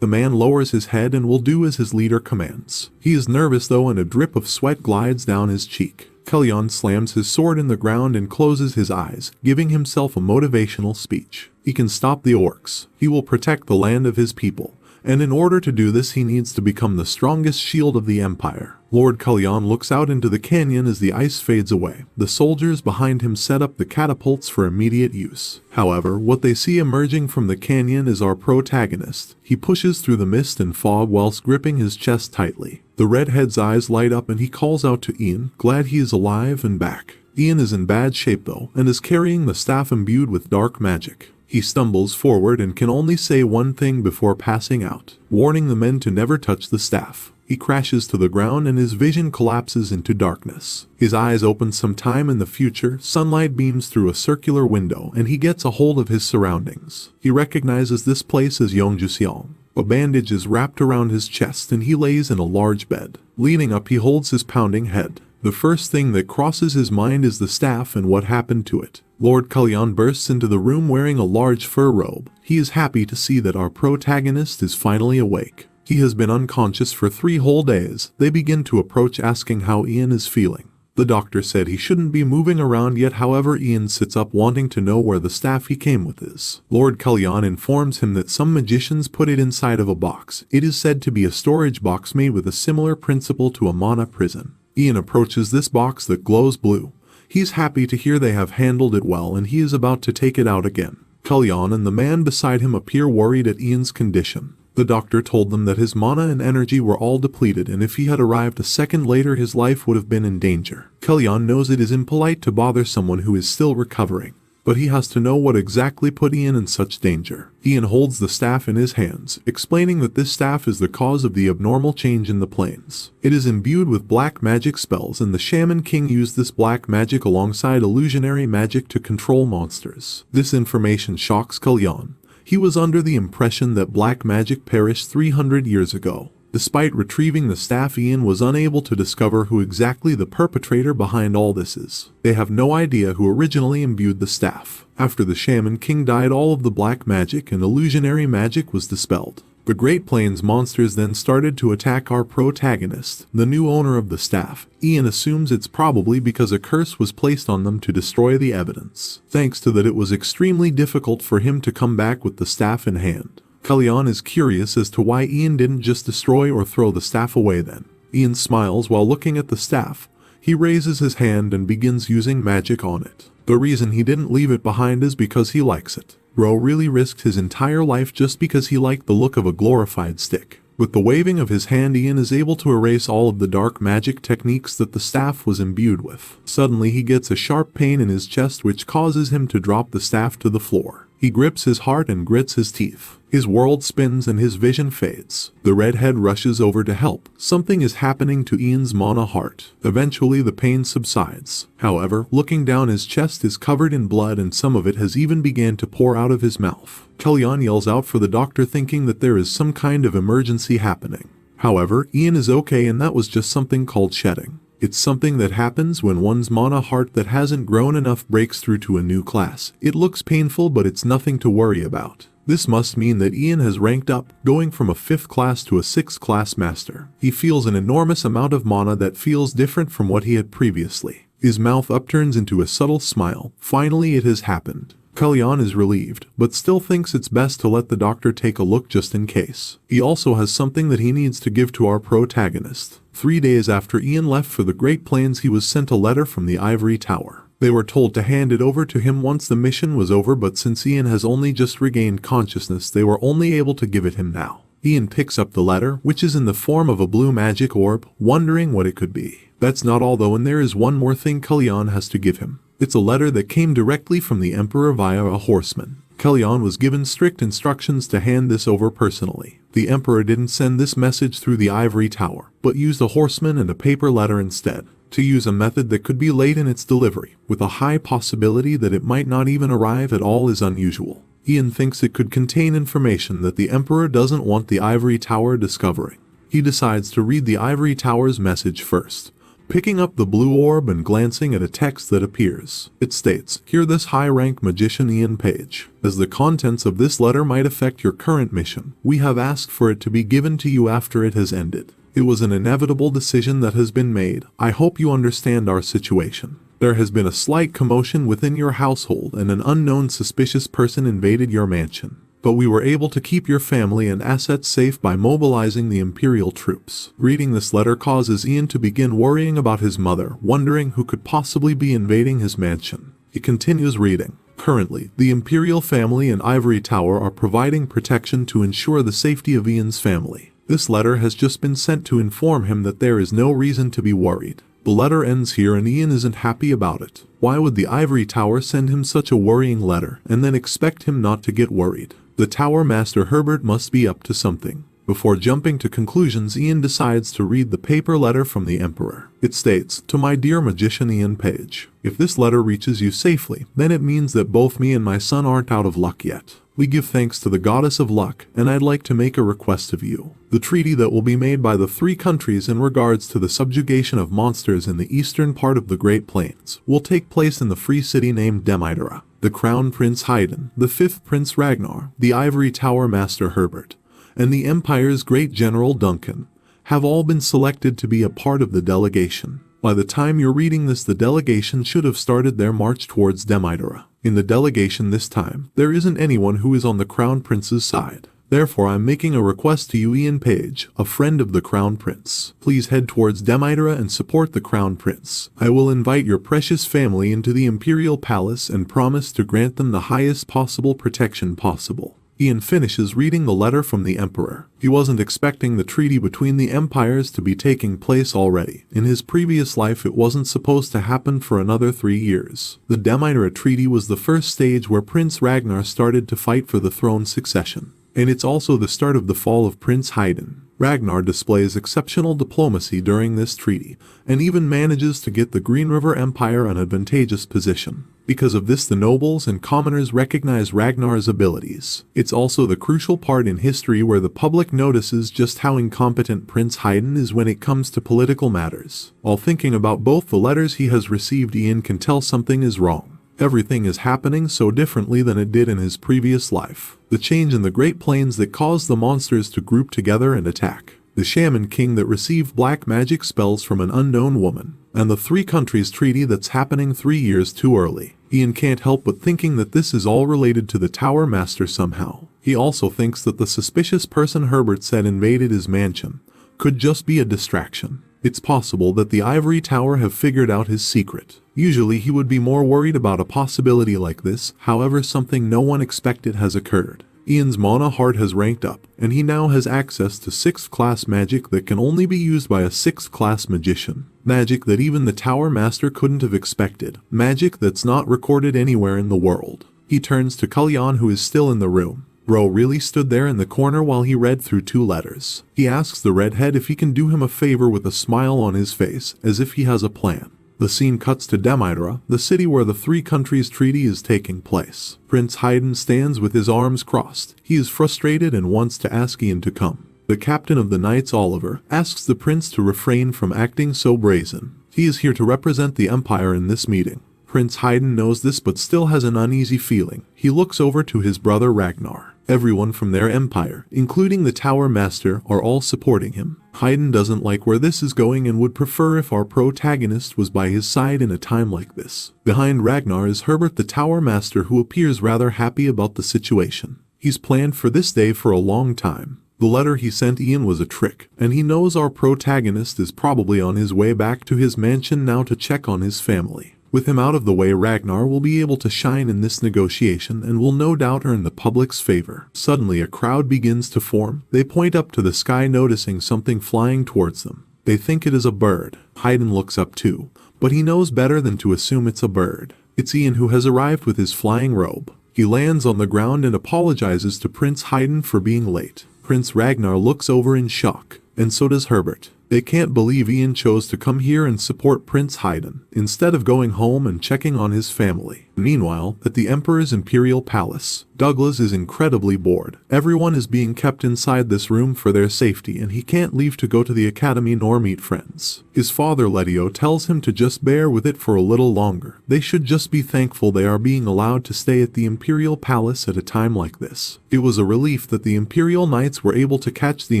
The man lowers his head and will do as his leader commands. He is nervous though, and a drip of sweat glides down his cheek. Kalyan slams his sword in the ground and closes his eyes, giving himself a motivational speech. He can stop the orcs. He will protect the land of his people. And in order to do this, he needs to become the strongest shield of the empire. Lord Kalyan looks out into the canyon as the ice fades away. The soldiers behind him set up the catapults for immediate use. However, what they see emerging from the canyon is our protagonist. He pushes through the mist and fog whilst gripping his chest tightly. The redhead's eyes light up and he calls out to Ian, glad he is alive and back. Ian is in bad shape though, and is carrying the staff imbued with dark magic. He stumbles forward and can only say one thing before passing out, warning the men to never touch the staff. He crashes to the ground and his vision collapses into darkness. His eyes open sometime in the future, sunlight beams through a circular window and he gets a hold of his surroundings. He recognizes this place as Yongjuseong. A bandage is wrapped around his chest and he lays in a large bed. Leaning up, he holds his pounding head. The first thing that crosses his mind is the staff and what happened to it. Lord Kalyan bursts into the room wearing a large fur robe. He is happy to see that our protagonist is finally awake. He has been unconscious for 3 whole days. They begin to approach, asking how Ian is feeling. The doctor said he shouldn't be moving around yet, however Ian sits up wanting to know where the staff he came with is. Lord Kalyan informs him that some magicians put it inside of a box. It is said to be a storage box made with a similar principle to a mana prison. Ian approaches this box that glows blue. He's happy to hear they have handled it well and he is about to take it out again. Kalyan and the man beside him appear worried at Ian's condition. The doctor told them that his mana and energy were all depleted and if he had arrived a second later his life would have been in danger. Kalyan knows it is impolite to bother someone who is still recovering, but he has to know what exactly put Ian in such danger. Ian holds the staff in his hands, explaining that this staff is the cause of the abnormal change in the plains. It is imbued with black magic spells and the Shaman King used this black magic alongside illusionary magic to control monsters. This information shocks Kalyan. He was under the impression that black magic perished 300 years ago. Despite retrieving the staff, Ian was unable to discover who exactly the perpetrator behind all this is. They have no idea who originally imbued the staff. After the Shaman King died, all of the black magic and illusionary magic was dispelled. The Great Plains monsters then started to attack our protagonist, the new owner of the staff. Ian assumes it's probably because a curse was placed on them to destroy the evidence. Thanks to that, it was extremely difficult for him to come back with the staff in hand. Kalyan is curious as to why Ian didn't just destroy or throw the staff away then. Ian smiles while looking at the staff. He raises his hand and begins using magic on it. The reason he didn't leave it behind is because he likes it. Bro really risked his entire life just because he liked the look of a glorified stick. With the waving of his hand, Ian is able to erase all of the dark magic techniques that the staff was imbued with. Suddenly he gets a sharp pain in his chest which causes him to drop the staff to the floor. He grips his heart and grits his teeth. His world spins and his vision fades. The redhead rushes over to help. Something is happening to Ian's mana heart. Eventually the pain subsides. However, looking down, his chest is covered in blood and some of it has even began to pour out of his mouth. Kalyan yells out for the doctor, thinking that there is some kind of emergency happening. However, Ian is okay and that was just something called shedding. It's something that happens when one's mana heart that hasn't grown enough breaks through to a new class. It looks painful, but it's nothing to worry about. This must mean that Ian has ranked up, going from a 5th class to a 6th class master. He feels an enormous amount of mana that feels different from what he had previously. His mouth upturns into a subtle smile. Finally it has happened. Kalyan is relieved, but still thinks it's best to let the doctor take a look just in case. He also has something that he needs to give to our protagonist. 3 days after Ian left for the Great Plains, he was sent a letter from the Ivory Tower. They were told to hand it over to him once the mission was over, but since Ian has only just regained consciousness, they were only able to give it him now. Ian picks up the letter, which is in the form of a blue magic orb, wondering what it could be. That's not all though, and there is one more thing Kalyan has to give him. It's a letter that came directly from the Emperor via a horseman. Kalyan was given strict instructions to hand this over personally. The Emperor didn't send this message through the Ivory Tower, but used a horseman and a paper letter instead. To use a method that could be late in its delivery, with a high possibility that it might not even arrive at all, is unusual. Ian thinks it could contain information that the Emperor doesn't want the Ivory Tower discovering. He decides to read the Ivory Tower's message first. picking up the blue orb and glancing at a text that appears. It states, "Hear this high-rank magician Ian Page. As the contents of this letter might affect your current mission, we have asked for it to be given to you after it has ended. It was an inevitable decision that has been made. I hope you understand our situation. There has been a slight commotion within your household and an unknown suspicious person invaded your mansion. But we were able to keep your family and assets safe by mobilizing the Imperial troops." Reading this letter causes Ian to begin worrying about his mother, wondering who could possibly be invading his mansion. He continues reading. Currently, the Imperial family and Ivory Tower are providing protection to ensure the safety of Ian's family. This letter has just been sent to inform him that there is no reason to be worried. The letter ends here and Ian isn't happy about it. Why would the Ivory Tower send him such a worrying letter and then expect him not to get worried? The Tower Master Herbert must be up to something. Before jumping to conclusions, Ian decides to read the paper letter from the Emperor. It states, "To my dear magician Ian Page, if this letter reaches you safely, then it means that both me and my son aren't out of luck yet. We give thanks to the goddess of luck, and I'd like to make a request of you. The treaty that will be made by the three countries in regards to the subjugation of monsters in the eastern part of the Great Plains will take place in the free city named Demise. The Crown Prince Haydn, the Fifth Prince Ragnar, the Ivory Tower Master Herbert, and the Empire's Great General Duncan have all been selected to be a part of the delegation. By the time you're reading this, the delegation should have started their march towards Demise. In the delegation this time, there isn't anyone who is on the Crown Prince's side. Therefore, I'm making a request to you, Ian Page, a friend of the Crown Prince. Please head towards Demise and support the Crown Prince. I will invite your precious family into the Imperial Palace and promise to grant them the highest possible protection possible." Ian finishes reading the letter from the Emperor. He wasn't expecting the treaty between the empires to be taking place already. In his previous life, it wasn't supposed to happen for another 3 years. The Demise Treaty was the first stage where Prince Ragnar started to fight for the throne succession. And it's also the start of the fall of Prince Haydn. Ragnar displays exceptional diplomacy during this treaty, and even manages to get the Green River Empire an advantageous position. Because of this, the nobles and commoners recognize Ragnar's abilities. It's also the crucial part in history where the public notices just how incompetent Prince Haydn is when it comes to political matters. While thinking about both the letters he has received, Ian can tell something is wrong. Everything is happening so differently than it did in his previous life. The change in the Great Plains that caused the monsters to group together and attack. The Shaman King that received black magic spells from an unknown woman. And the three countries treaty that's happening 3 years too early. Ian can't help but thinking that this is all related to the Tower Master somehow. He also thinks that the suspicious person Herbert said invaded his mansion could just be a distraction. It's possible that the Ivory Tower have figured out his secret. Usually he would be more worried about a possibility like this, however something no one expected has occurred. Ian's mana heart has ranked up, and he now has access to 6th class magic that can only be used by a 6th class magician. Magic that even the Tower Master couldn't have expected. Magic that's not recorded anywhere in the world. He turns to Kalyan, who is still in the room. Bro really stood there in the corner while he read through 2 letters. He asks the redhead if he can do him a favor with a smile on his face, as if he has a plan. The scene cuts to Demise, the city where the three countries treaty is taking place. Prince Haydn stands with his arms crossed. He is frustrated and wants to ask Ian to come. The captain of the knights, Oliver, asks the prince to refrain from acting so brazen. He is here to represent the Empire in this meeting. Prince Haydn knows this but still has an uneasy feeling. He looks over to his brother Ragnar. Everyone from their empire, including the Tower Master, are all supporting him. Haydn doesn't like where this is going and would prefer if our protagonist was by his side in a time like this. Behind Ragnar is Herbert the Tower Master, who appears rather happy about the situation. He's planned for this day for a long time. The letter he sent Ian was a trick, and he knows our protagonist is probably on his way back to his mansion now to check on his family. With him out of the way, Ragnar will be able to shine in this negotiation and will no doubt earn the public's favor. Suddenly a crowd begins to form. They point up to the sky, noticing something flying towards them. They think it is a bird. Haydn looks up too, but he knows better than to assume it's a bird. It's Ian, who has arrived with his flying robe. He lands on the ground and apologizes to Prince Haydn for being late. Prince Ragnar looks over in shock, and so does Herbert. They can't believe Ian chose to come here and support Prince Haydn, instead of going home and checking on his family. Meanwhile, at the Emperor's Imperial Palace, Douglas is incredibly bored. Everyone is being kept inside this room for their safety and he can't leave to go to the academy nor meet friends. His father Letio tells him to just bear with it for a little longer. They should just be thankful they are being allowed to stay at the Imperial Palace at a time like this. It was a relief that the Imperial Knights were able to catch the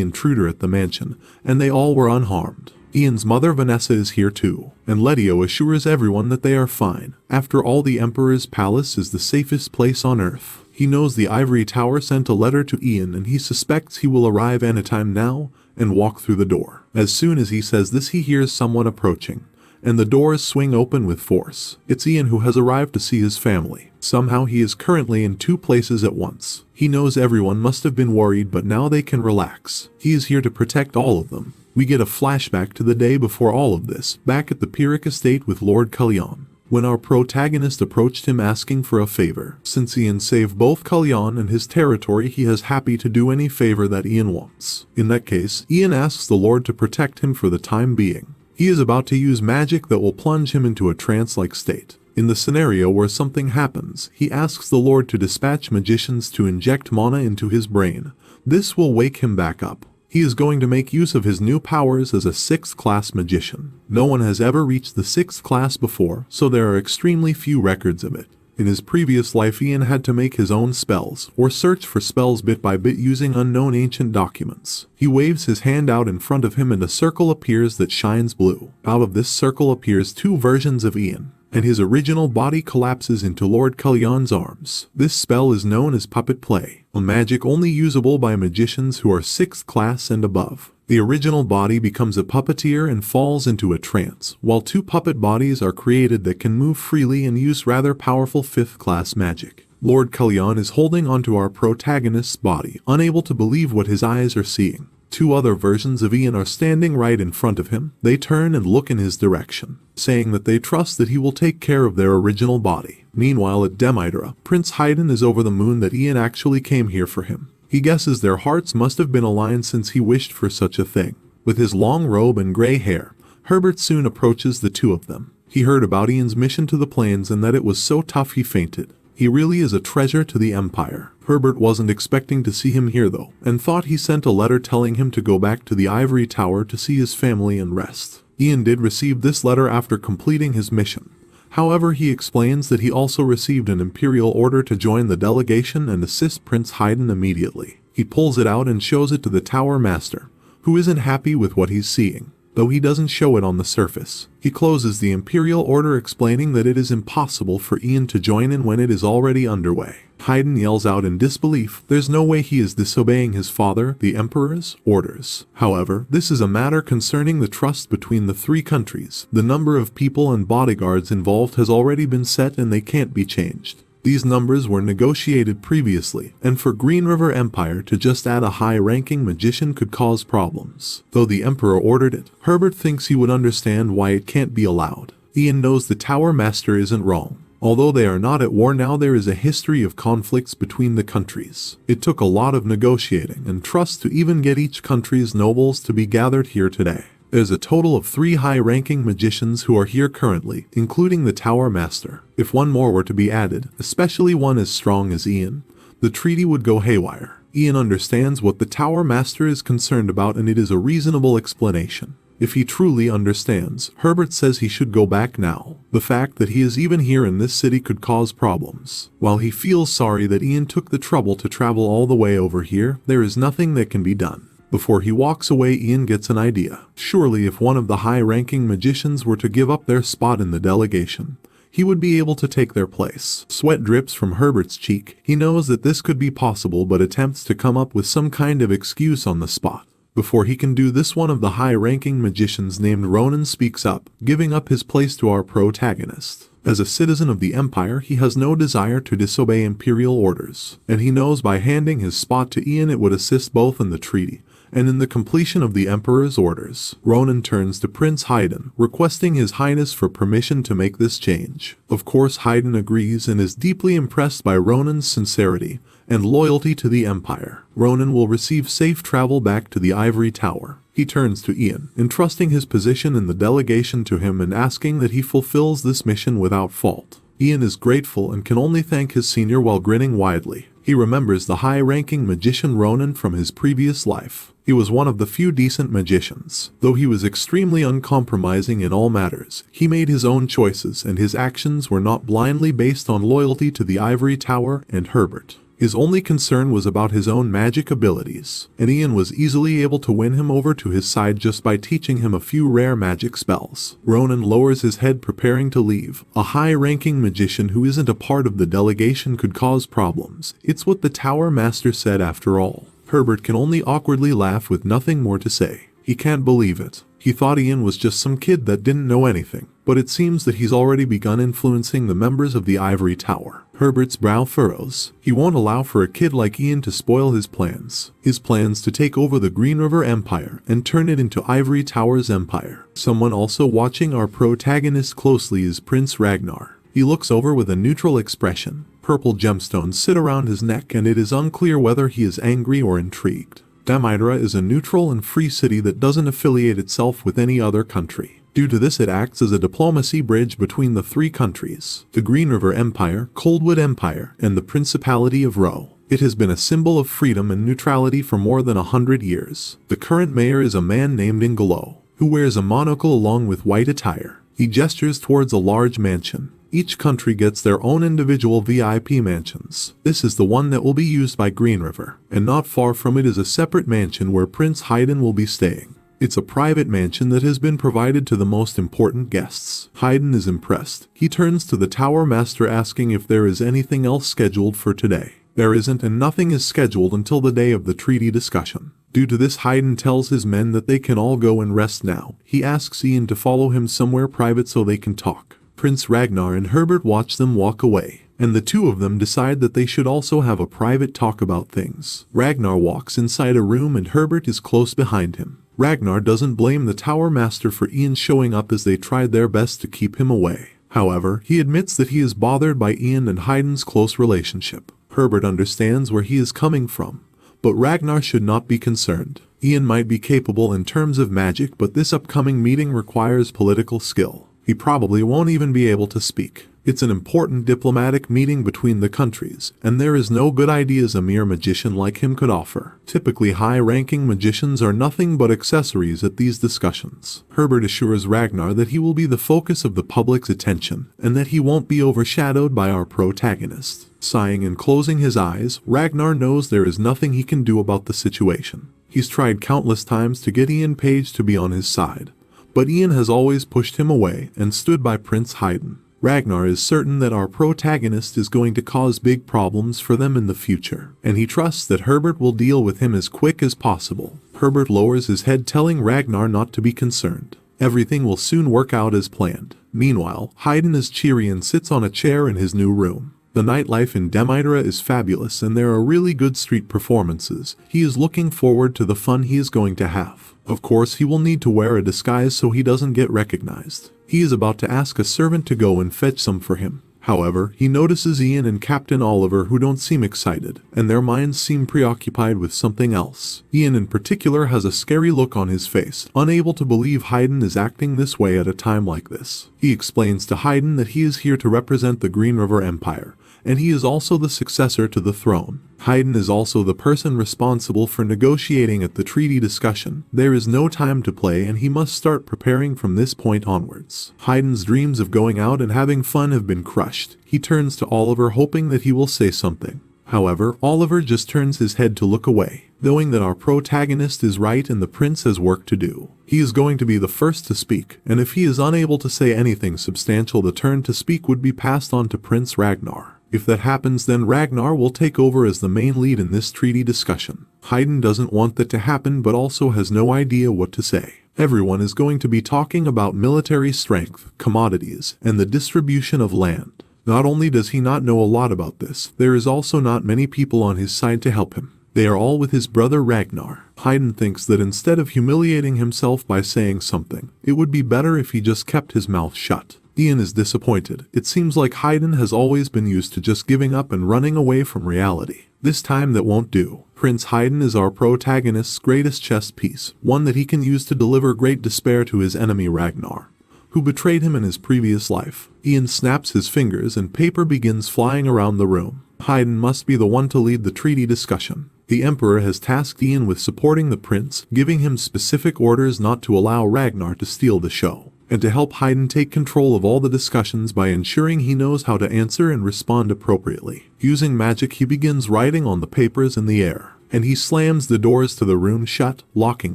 intruder at the mansion, and they all were unharmed. Ian's mother Vanessa is here too, and Letio assures everyone that they are fine. After all, the Emperor's palace is the safest place on Earth. He knows the Ivory Tower sent a letter to Ian and he suspects he will arrive anytime now and walk through the door. As soon as he says this, he hears someone approaching, and the doors swing open with force. It's Ian, who has arrived to see his family. Somehow he is currently in two places at once. He knows everyone must have been worried, but now they can relax. He is here to protect all of them. We get a flashback to the day before all of this, back at the Pyrrhic estate with Lord Kalyan, when our protagonist approached him asking for a favor. Since Ian saved both Kalyan and his territory, he is happy to do any favor that Ian wants. In that case, Ian asks the Lord to protect him for the time being. He is about to use magic that will plunge him into a trance-like state. In the scenario where something happens, he asks the Lord to dispatch magicians to inject mana into his brain. This will wake him back up. He is going to make use of his new powers as a 6th class magician. No one has ever reached the 6th class before, so there are extremely few records of it. In his previous life, Ian had to make his own spells, or search for spells bit by bit using unknown ancient documents. He waves his hand out in front of him and a circle appears that shines blue. Out of this circle appears two versions of Ian, and his original body collapses into Lord Kalyan's arms. This spell is known as puppet play, a magic only usable by magicians who are 6th class and above. The original body becomes a puppeteer and falls into a trance, while two puppet bodies are created that can move freely and use rather powerful 5th class magic. Lord Kalyan is holding onto our protagonist's body, unable to believe what his eyes are seeing. Two other versions of Ian are standing right in front of him. They turn and look in his direction, saying that they trust that he will take care of their original body. Meanwhile, at Demise, Prince Haydn is over the moon that Ian actually came here for him. He guesses their hearts must have been aligned since he wished for such a thing. With his long robe and gray hair, Herbert soon approaches the two of them. He heard about Ian's mission to the plains and that it was so tough he fainted. He really is a treasure to the Empire. Herbert wasn't expecting to see him here though, and thought he sent a letter telling him to go back to the Ivory Tower to see his family and rest. Ian did receive this letter after completing his mission. However, he explains that he also received an imperial order to join the delegation and assist Prince Haydn immediately. He pulls it out and shows it to the Tower Master, who isn't happy with what he's seeing, though he doesn't show it on the surface. He closes the imperial order, explaining that it is impossible for Ian to join in when it is already underway. Haydn yells out in disbelief. There's no way he is disobeying his father, the Emperor's, orders. However, this is a matter concerning the trust between the three countries. The number of people and bodyguards involved has already been set and they can't be changed. These numbers were negotiated previously, and for Green River Empire to just add a high-ranking magician could cause problems. Though the Emperor ordered it, Herbert thinks he would understand why it can't be allowed. Ian knows the Tower Master isn't wrong. Although they are not at war now, there is a history of conflicts between the countries. It took a lot of negotiating and trust to even get each country's nobles to be gathered here today. There's a total of 3 high-ranking magicians who are here currently, including the Tower Master. If one more were to be added, especially one as strong as Ian, the treaty would go haywire. Ian understands what the Tower Master is concerned about, and it is a reasonable explanation. If he truly understands, Herbert says he should go back now. The fact that he is even here in this city could cause problems. While he feels sorry that Ian took the trouble to travel all the way over here, there is nothing that can be done. Before he walks away, Ian gets an idea. Surely if one of the high-ranking magicians were to give up their spot in the delegation, he would be able to take their place. Sweat drips from Herbert's cheek. He knows that this could be possible but attempts to come up with some kind of excuse on the spot. Before he can do this, one of the high-ranking magicians named Ronan speaks up, giving up his place to our protagonist. As a citizen of the Empire, he has no desire to disobey imperial orders, and he knows by handing his spot to Ian it would assist both in the treaty and in the completion of the Emperor's orders. Ronan turns to Prince Haydn, requesting His Highness for permission to make this change. Of course, Haydn agrees and is deeply impressed by Ronan's sincerity and loyalty to the Empire. Ronan will receive safe travel back to the Ivory Tower. He turns to Ian, entrusting his position in the delegation to him and asking that he fulfills this mission without fault. Ian is grateful and can only thank his senior while grinning widely. He remembers the high-ranking magician Ronan from his previous life. He was one of the few decent magicians. Though he was extremely uncompromising in all matters, he made his own choices and his actions were not blindly based on loyalty to the Ivory Tower and Herbert. His only concern was about his own magic abilities, and Ian was easily able to win him over to his side just by teaching him a few rare magic spells. Ronan lowers his head preparing to leave. A high-ranking magician who isn't a part of the delegation could cause problems. It's what the Tower Master said after all. Herbert can only awkwardly laugh with nothing more to say. He can't believe it. He thought Ian was just some kid that didn't know anything, but it seems that he's already begun influencing the members of the Ivory Tower. Herbert's brow furrows. He won't allow for a kid like Ian to spoil his plans. His plans to take over the Green River Empire and turn it into Ivory Tower's empire. Someone also watching our protagonist closely is Prince Ragnar. He looks over with a neutral expression. Purple gemstones sit around his neck and it is unclear whether he is angry or intrigued. Demise is a neutral and free city that doesn't affiliate itself with any other country. Due to this, it acts as a diplomacy bridge between the three countries, the Green River Empire, Coldwood Empire, and the Principality of Ro. It has been a symbol of freedom and neutrality for more than 100 years. The current mayor is a man named Ingalo, who wears a monocle along with white attire. He gestures towards a large mansion. Each country gets their own individual VIP mansions. This is the one that will be used by Green River, and not far from it is a separate mansion where Prince Haydn will be staying. It's a private mansion that has been provided to the most important guests. Haydn is impressed. He turns to the Tower Master asking if there is anything else scheduled for today. There isn't, and nothing is scheduled until the day of the treaty discussion. Due to this, Haydn tells his men that they can all go and rest now. He asks Ian to follow him somewhere private so they can talk. Prince Ragnar and Herbert watch them walk away, and the two of them decide that they should also have a private talk about things. Ragnar walks inside a room and Herbert is close behind him. Ragnar doesn't blame the Tower Master for Ian showing up as they tried their best to keep him away. However, he admits that he is bothered by Ian and Haydn's close relationship. Herbert understands where he is coming from, but Ragnar should not be concerned. Ian might be capable in terms of magic, but this upcoming meeting requires political skill. He probably won't even be able to speak. It's an important diplomatic meeting between the countries, and there is no good ideas a mere magician like him could offer. Typically, high-ranking magicians are nothing but accessories at these discussions. Herbert assures Ragnar that he will be the focus of the public's attention, and that he won't be overshadowed by our protagonist. Sighing and closing his eyes, Ragnar knows there is nothing he can do about the situation. He's tried countless times to get Ian Page to be on his side, but Ian has always pushed him away and stood by Prince Haydn. Ragnar is certain that our protagonist is going to cause big problems for them in the future, and he trusts that Herbert will deal with him as quick as possible. Herbert lowers his head, telling Ragnar not to be concerned. Everything will soon work out as planned. Meanwhile, Haydn is cheery and sits on a chair in his new room. The nightlife in Demise is fabulous and there are really good street performances. He is looking forward to the fun he is going to have. Of course, he will need to wear a disguise so he doesn't get recognized. He is about to ask a servant to go and fetch some for him. However, he notices Ian and Captain Oliver, who don't seem excited, and their minds seem preoccupied with something else. Ian in particular has a scary look on his face, unable to believe Haydn is acting this way at a time like this. He explains to Haydn that he is here to represent the Green River Empire, and he is also the successor to the throne. Haydn is also the person responsible for negotiating at the treaty discussion. There is no time to play and he must start preparing from this point onwards. Haydn's dreams of going out and having fun have been crushed. He turns to Oliver hoping that he will say something. However, Oliver just turns his head to look away, knowing that our protagonist is right and the prince has work to do. He is going to be the first to speak, and if he is unable to say anything substantial, the turn to speak would be passed on to Prince Ragnar. If that happens, then Ragnar will take over as the main lead in this treaty discussion. Haydn doesn't want that to happen but also has no idea what to say. Everyone is going to be talking about military strength, commodities, and the distribution of land. Not only does he not know a lot about this, there is also not many people on his side to help him. They are all with his brother Ragnar. Haydn thinks that instead of humiliating himself by saying something, it would be better if he just kept his mouth shut. Ian is disappointed. It seems like Haydn has always been used to just giving up and running away from reality. This time that won't do. Prince Haydn is our protagonist's greatest chess piece, one that he can use to deliver great despair to his enemy Ragnar. who betrayed him in his previous life. Ian snaps his fingers and paper begins flying around the room. Haydn must be the one to lead the treaty discussion. The Emperor has tasked Ian with supporting the prince, giving him specific orders not to allow Ragnar to steal the show, and to help Haydn take control of all the discussions by ensuring he knows how to answer and respond appropriately. Using magic, he begins writing on the papers in the air, and he slams the doors to the room shut, locking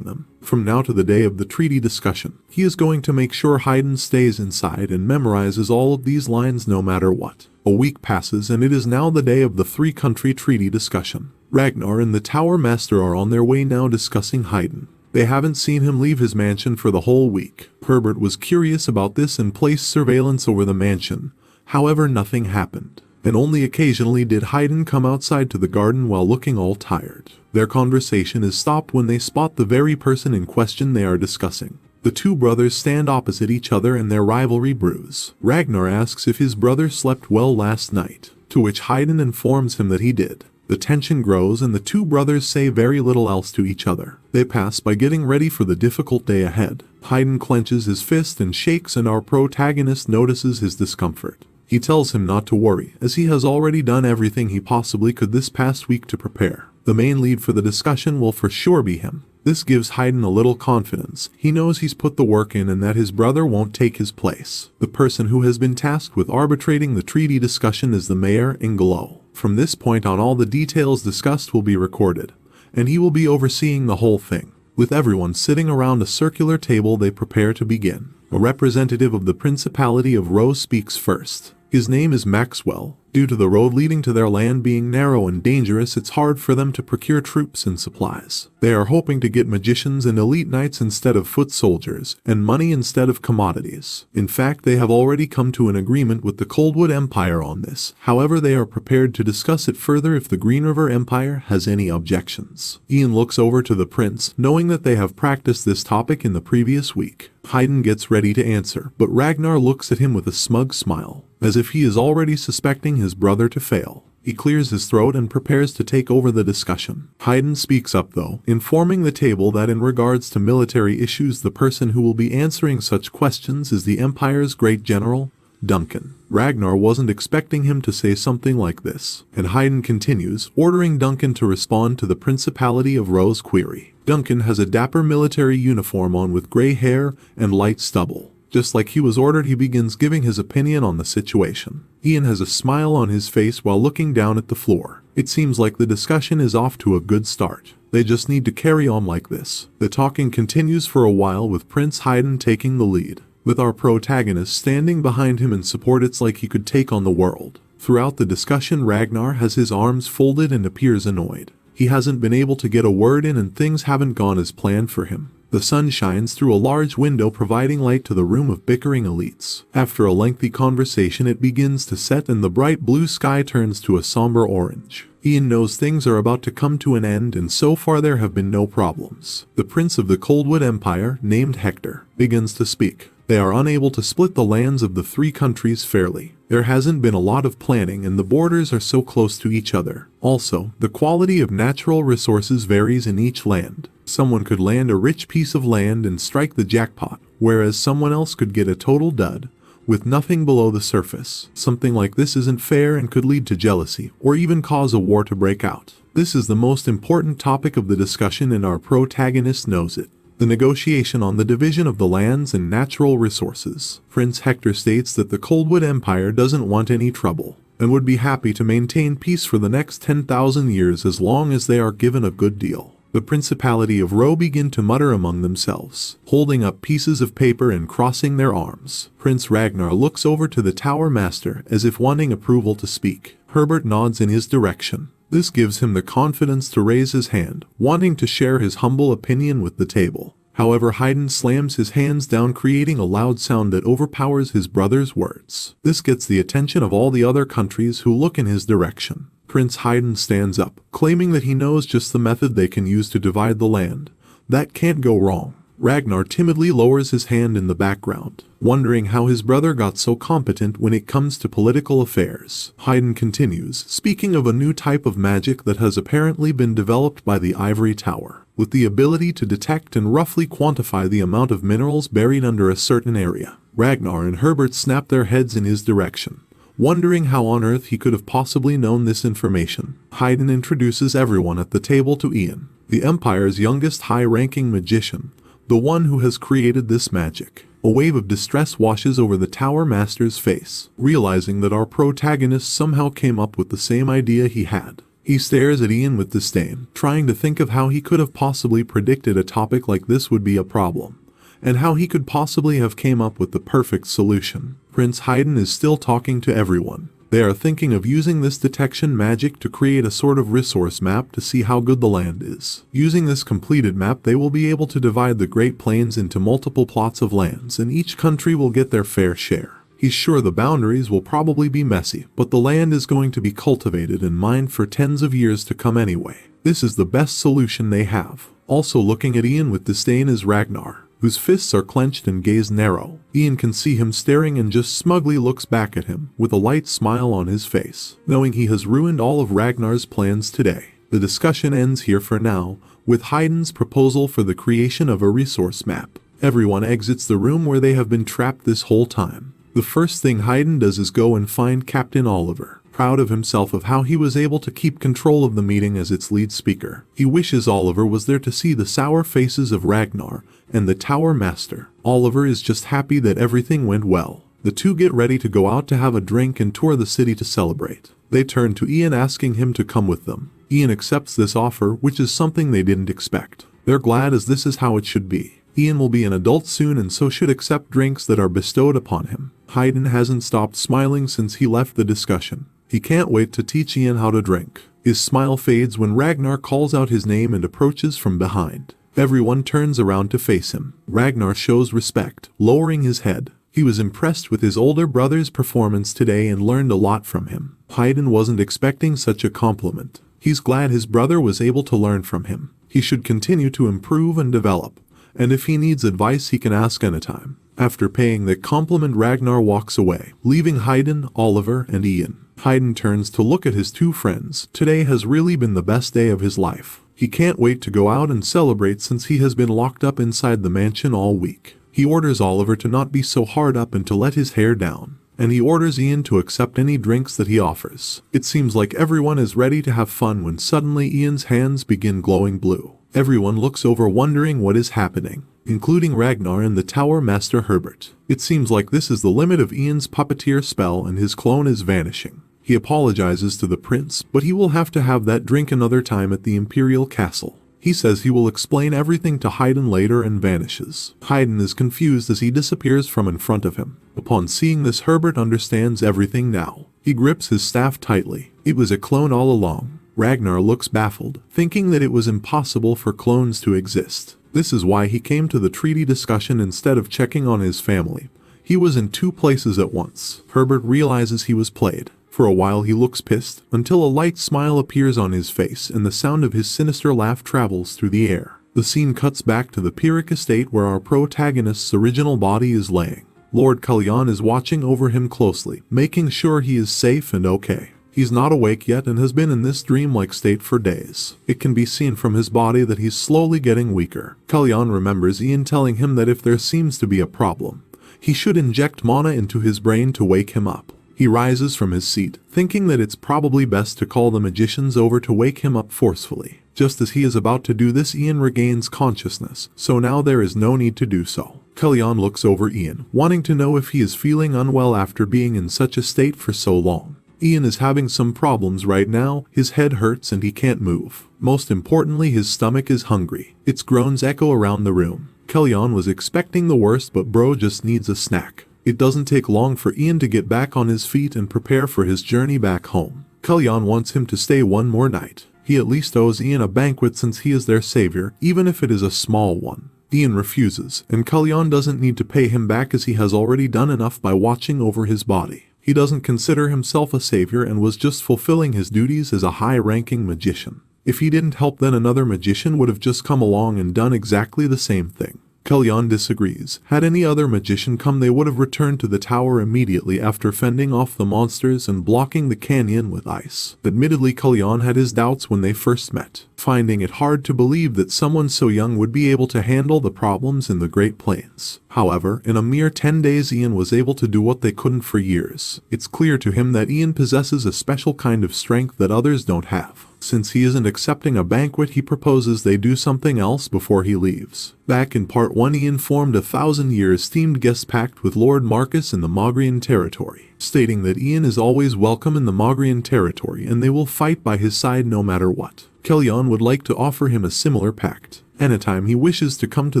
them. From now to the day of the treaty discussion, he is going to make sure Haydn stays inside and memorizes all of these lines no matter what. A week passes and it is now the day of the three-country treaty discussion. Ragnar and the Tower Master are on their way now discussing Haydn. They haven't seen him leave his mansion for the whole week. Herbert was curious about this and placed surveillance over the mansion. However, nothing happened, and only occasionally did Haydn come outside to the garden while looking all tired. Their conversation is stopped when they spot the very person in question they are discussing. The two brothers stand opposite each other and their rivalry brews. Ragnar asks if his brother slept well last night, to which Haydn informs him that he did. The tension grows and the two brothers say very little else to each other. They pass by getting ready for the difficult day ahead. Haydn clenches his fist and shakes, and our protagonist notices his discomfort. He tells him not to worry, as he has already done everything he possibly could this past week to prepare. The main lead for the discussion will for sure be him. This gives Haydn a little confidence. He knows he's put the work in and that his brother won't take his place. The person who has been tasked with arbitrating the treaty discussion is the mayor, Ingelo. From this point on, all the details discussed will be recorded, and he will be overseeing the whole thing. With everyone sitting around a circular table, they prepare to begin. A representative of the Principality of Rose speaks first. His name is Maxwell. Due to the road leading to their land being narrow and dangerous, it's hard for them to procure troops and supplies. They are hoping to get magicians and elite knights instead of foot soldiers, and money instead of commodities. In fact, they have already come to an agreement with the Coldwood Empire on this. However, they are prepared to discuss it further if the Green River Empire has any objections. Ian looks over to the prince, knowing that they have practiced this topic in the previous week. Haydn gets ready to answer, but Ragnar looks at him with a smug smile, as if he is already suspecting his brother to fail. He clears his throat and prepares to take over the discussion. Haydn speaks up though, informing the table that in regards to military issues, the person who will be answering such questions is the Empire's great general, Duncan. Ragnar wasn't expecting him to say something like this, and Haydn continues, ordering Duncan to respond to the Principality of Rose query. Duncan has a dapper military uniform on with gray hair and light stubble. Just like he was ordered, he begins giving his opinion on the situation. Ian has a smile on his face while looking down at the floor. It seems like the discussion is off to a good start. They just need to carry on like this. The talking continues for a while with Prince Haydn taking the lead, with our protagonist standing behind him in support. It's like he could take on the world. Throughout the discussion, Ragnar has his arms folded and appears annoyed. He hasn't been able to get a word in and things haven't gone as planned for him. The sun shines through a large window, providing light to the room of bickering elites. After a lengthy conversation, it begins to set and the bright blue sky turns to a somber orange. Ian knows things are about to come to an end, and so far there have been no problems. The prince of the Coldwood Empire, named Hector, begins to speak. They are unable to split the lands of the three countries fairly. There hasn't been a lot of planning and the borders are so close to each other. Also, the quality of natural resources varies in each land. Someone could land a rich piece of land and strike the jackpot, whereas someone else could get a total dud, with nothing below the surface. Something like this isn't fair and could lead to jealousy, or even cause a war to break out. This is the most important topic of the discussion and our protagonist knows it. The negotiation on the division of the lands and natural resources. Prince Hector states that the Coldwood Empire doesn't want any trouble, and would be happy to maintain peace for the next 10,000 years as long as they are given a good deal. The Principality of Roe begin to mutter among themselves, holding up pieces of paper and crossing their arms. Prince Ragnar looks over to the Tower Master as if wanting approval to speak. Herbert nods in his direction. This gives him the confidence to raise his hand, wanting to share his humble opinion with the table. However, Haydn slams his hands down, creating a loud sound that overpowers his brother's words. This gets the attention of all the other countries who look in his direction. Prince Haydn stands up, claiming that he knows just the method they can use to divide the land. That can't go wrong. Ragnar timidly lowers his hand in the background, wondering how his brother got so competent when it comes to political affairs. Haydn continues, speaking of a new type of magic that has apparently been developed by the Ivory Tower, with the ability to detect and roughly quantify the amount of minerals buried under a certain area. Ragnar and Herbert snap their heads in his direction, wondering how on earth he could have possibly known this information. Haydn introduces everyone at the table to Ian, the Empire's youngest high-ranking magician, the one who has created this magic. A wave of distress washes over the Tower Master's face, realizing that our protagonist somehow came up with the same idea he had. He stares at Ian with disdain, trying to think of how he could have possibly predicted a topic like this would be a problem, and how he could possibly have came up with the perfect solution. Prince Haydn is still talking to everyone. They are thinking of using this detection magic to create a sort of resource map to see how good the land is. Using this completed map, they will be able to divide the Great Plains into multiple plots of lands, and each country will get their fair share. He's sure the boundaries will probably be messy, but the land is going to be cultivated and mined for tens of years to come anyway. This is the best solution they have. Also looking at Ian with disdain is Ragnar, whose fists are clenched and gaze narrow. Ian can see him staring and just smugly looks back at him, with a light smile on his face, knowing he has ruined all of Ragnar's plans today. The discussion ends here for now, with Haydn's proposal for the creation of a resource map. Everyone exits the room where they have been trapped this whole time. The first thing Haydn does is go and find Captain Oliver, proud of himself of how he was able to keep control of the meeting as its lead speaker. He wishes Oliver was there to see the sour faces of Ragnar and the Tower Master. Oliver is just happy that everything went well. The two get ready to go out to have a drink and tour the city to celebrate. They turn to Ian asking him to come with them. Ian accepts this offer, which is something they didn't expect. They're glad as this is how it should be. Ian will be an adult soon and so should accept drinks that are bestowed upon him. Haydn hasn't stopped smiling since he left the discussion. He can't wait to teach Ian how to drink. His smile fades when Ragnar calls out his name and approaches from behind. Everyone turns around to face him. Ragnar shows respect, lowering his head. He was impressed with his older brother's performance today and learned a lot from him. Haydn wasn't expecting such a compliment. He's glad his brother was able to learn from him. He should continue to improve and develop, and if he needs advice he can ask anytime. After paying the compliment, Ragnar walks away, leaving Haydn, Oliver, and Ian. Haydn turns to look at his two friends. Today has really been the best day of his life. He can't wait to go out and celebrate since he has been locked up inside the mansion all week. He orders Oliver to not be so hard up and to let his hair down, and he orders Ian to accept any drinks that he offers. It seems like everyone is ready to have fun when suddenly Ian's hands begin glowing blue. Everyone looks over wondering what is happening, including Ragnar and the Tower Master Herbert. It seems like this is the limit of Ian's puppeteer spell and his clone is vanishing. He apologizes to the prince, but he will have to have that drink another time at the Imperial Castle. He says he will explain everything to Haydn later and vanishes. Haydn is confused as he disappears from in front of him. Upon seeing this, Herbert understands everything now. He grips his staff tightly. It was a clone all along. Ragnar looks baffled, thinking that it was impossible for clones to exist. This is why he came to the treaty discussion instead of checking on his family. He was in two places at once. Herbert realizes he was played. For a while he looks pissed, until a light smile appears on his face and the sound of his sinister laugh travels through the air. The scene cuts back to the Pyrrhic estate where our protagonist's original body is laying. Lord Kalyan is watching over him closely, making sure he is safe and okay. He's not awake yet and has been in this dreamlike state for days. It can be seen from his body that he's slowly getting weaker. Kalyan remembers Ian telling him that if there seems to be a problem, he should inject mana into his brain to wake him up. He rises from his seat, thinking that it's probably best to call the magicians over to wake him up forcefully. Just as he is about to do this, Ian regains consciousness, so now there is no need to do so. Kalyan looks over Ian, wanting to know if he is feeling unwell after being in such a state for so long. Ian is having some problems right now. His head hurts and he can't move. Most importantly, his stomach is hungry. Its groans echo around the room. Kalyan was expecting the worst, but bro just needs a snack. It doesn't take long for Ian to get back on his feet and prepare for his journey back home. Kalyan wants him to stay one more night. He at least owes Ian a banquet since he is their savior, even if it is a small one. Ian refuses, and Kalyan doesn't need to pay him back as he has already done enough by watching over his body. He doesn't consider himself a savior and was just fulfilling his duties as a high-ranking magician. If he didn't help, then another magician would have just come along and done exactly the same thing. Kellyan disagrees. Had any other magician come, they would have returned to the tower immediately after fending off the monsters and blocking the canyon with ice. Admittedly, Kellyan had his doubts when they first met, finding it hard to believe that someone so young would be able to handle the problems in the Great Plains. However, in a mere 10 days Ian was able to do what they couldn't for years. It's clear to him that Ian possesses a special kind of strength that others don't have. Since he isn't accepting a banquet, he proposes they do something else before he leaves. Back in part 1, Ian formed a 1,000-year esteemed guest pact with Lord Marcus in the Mogrian territory, stating that Ian is always welcome in the Mogrian territory and they will fight by his side no matter what. Kellyan would like to offer him a similar pact. Anytime he wishes to come to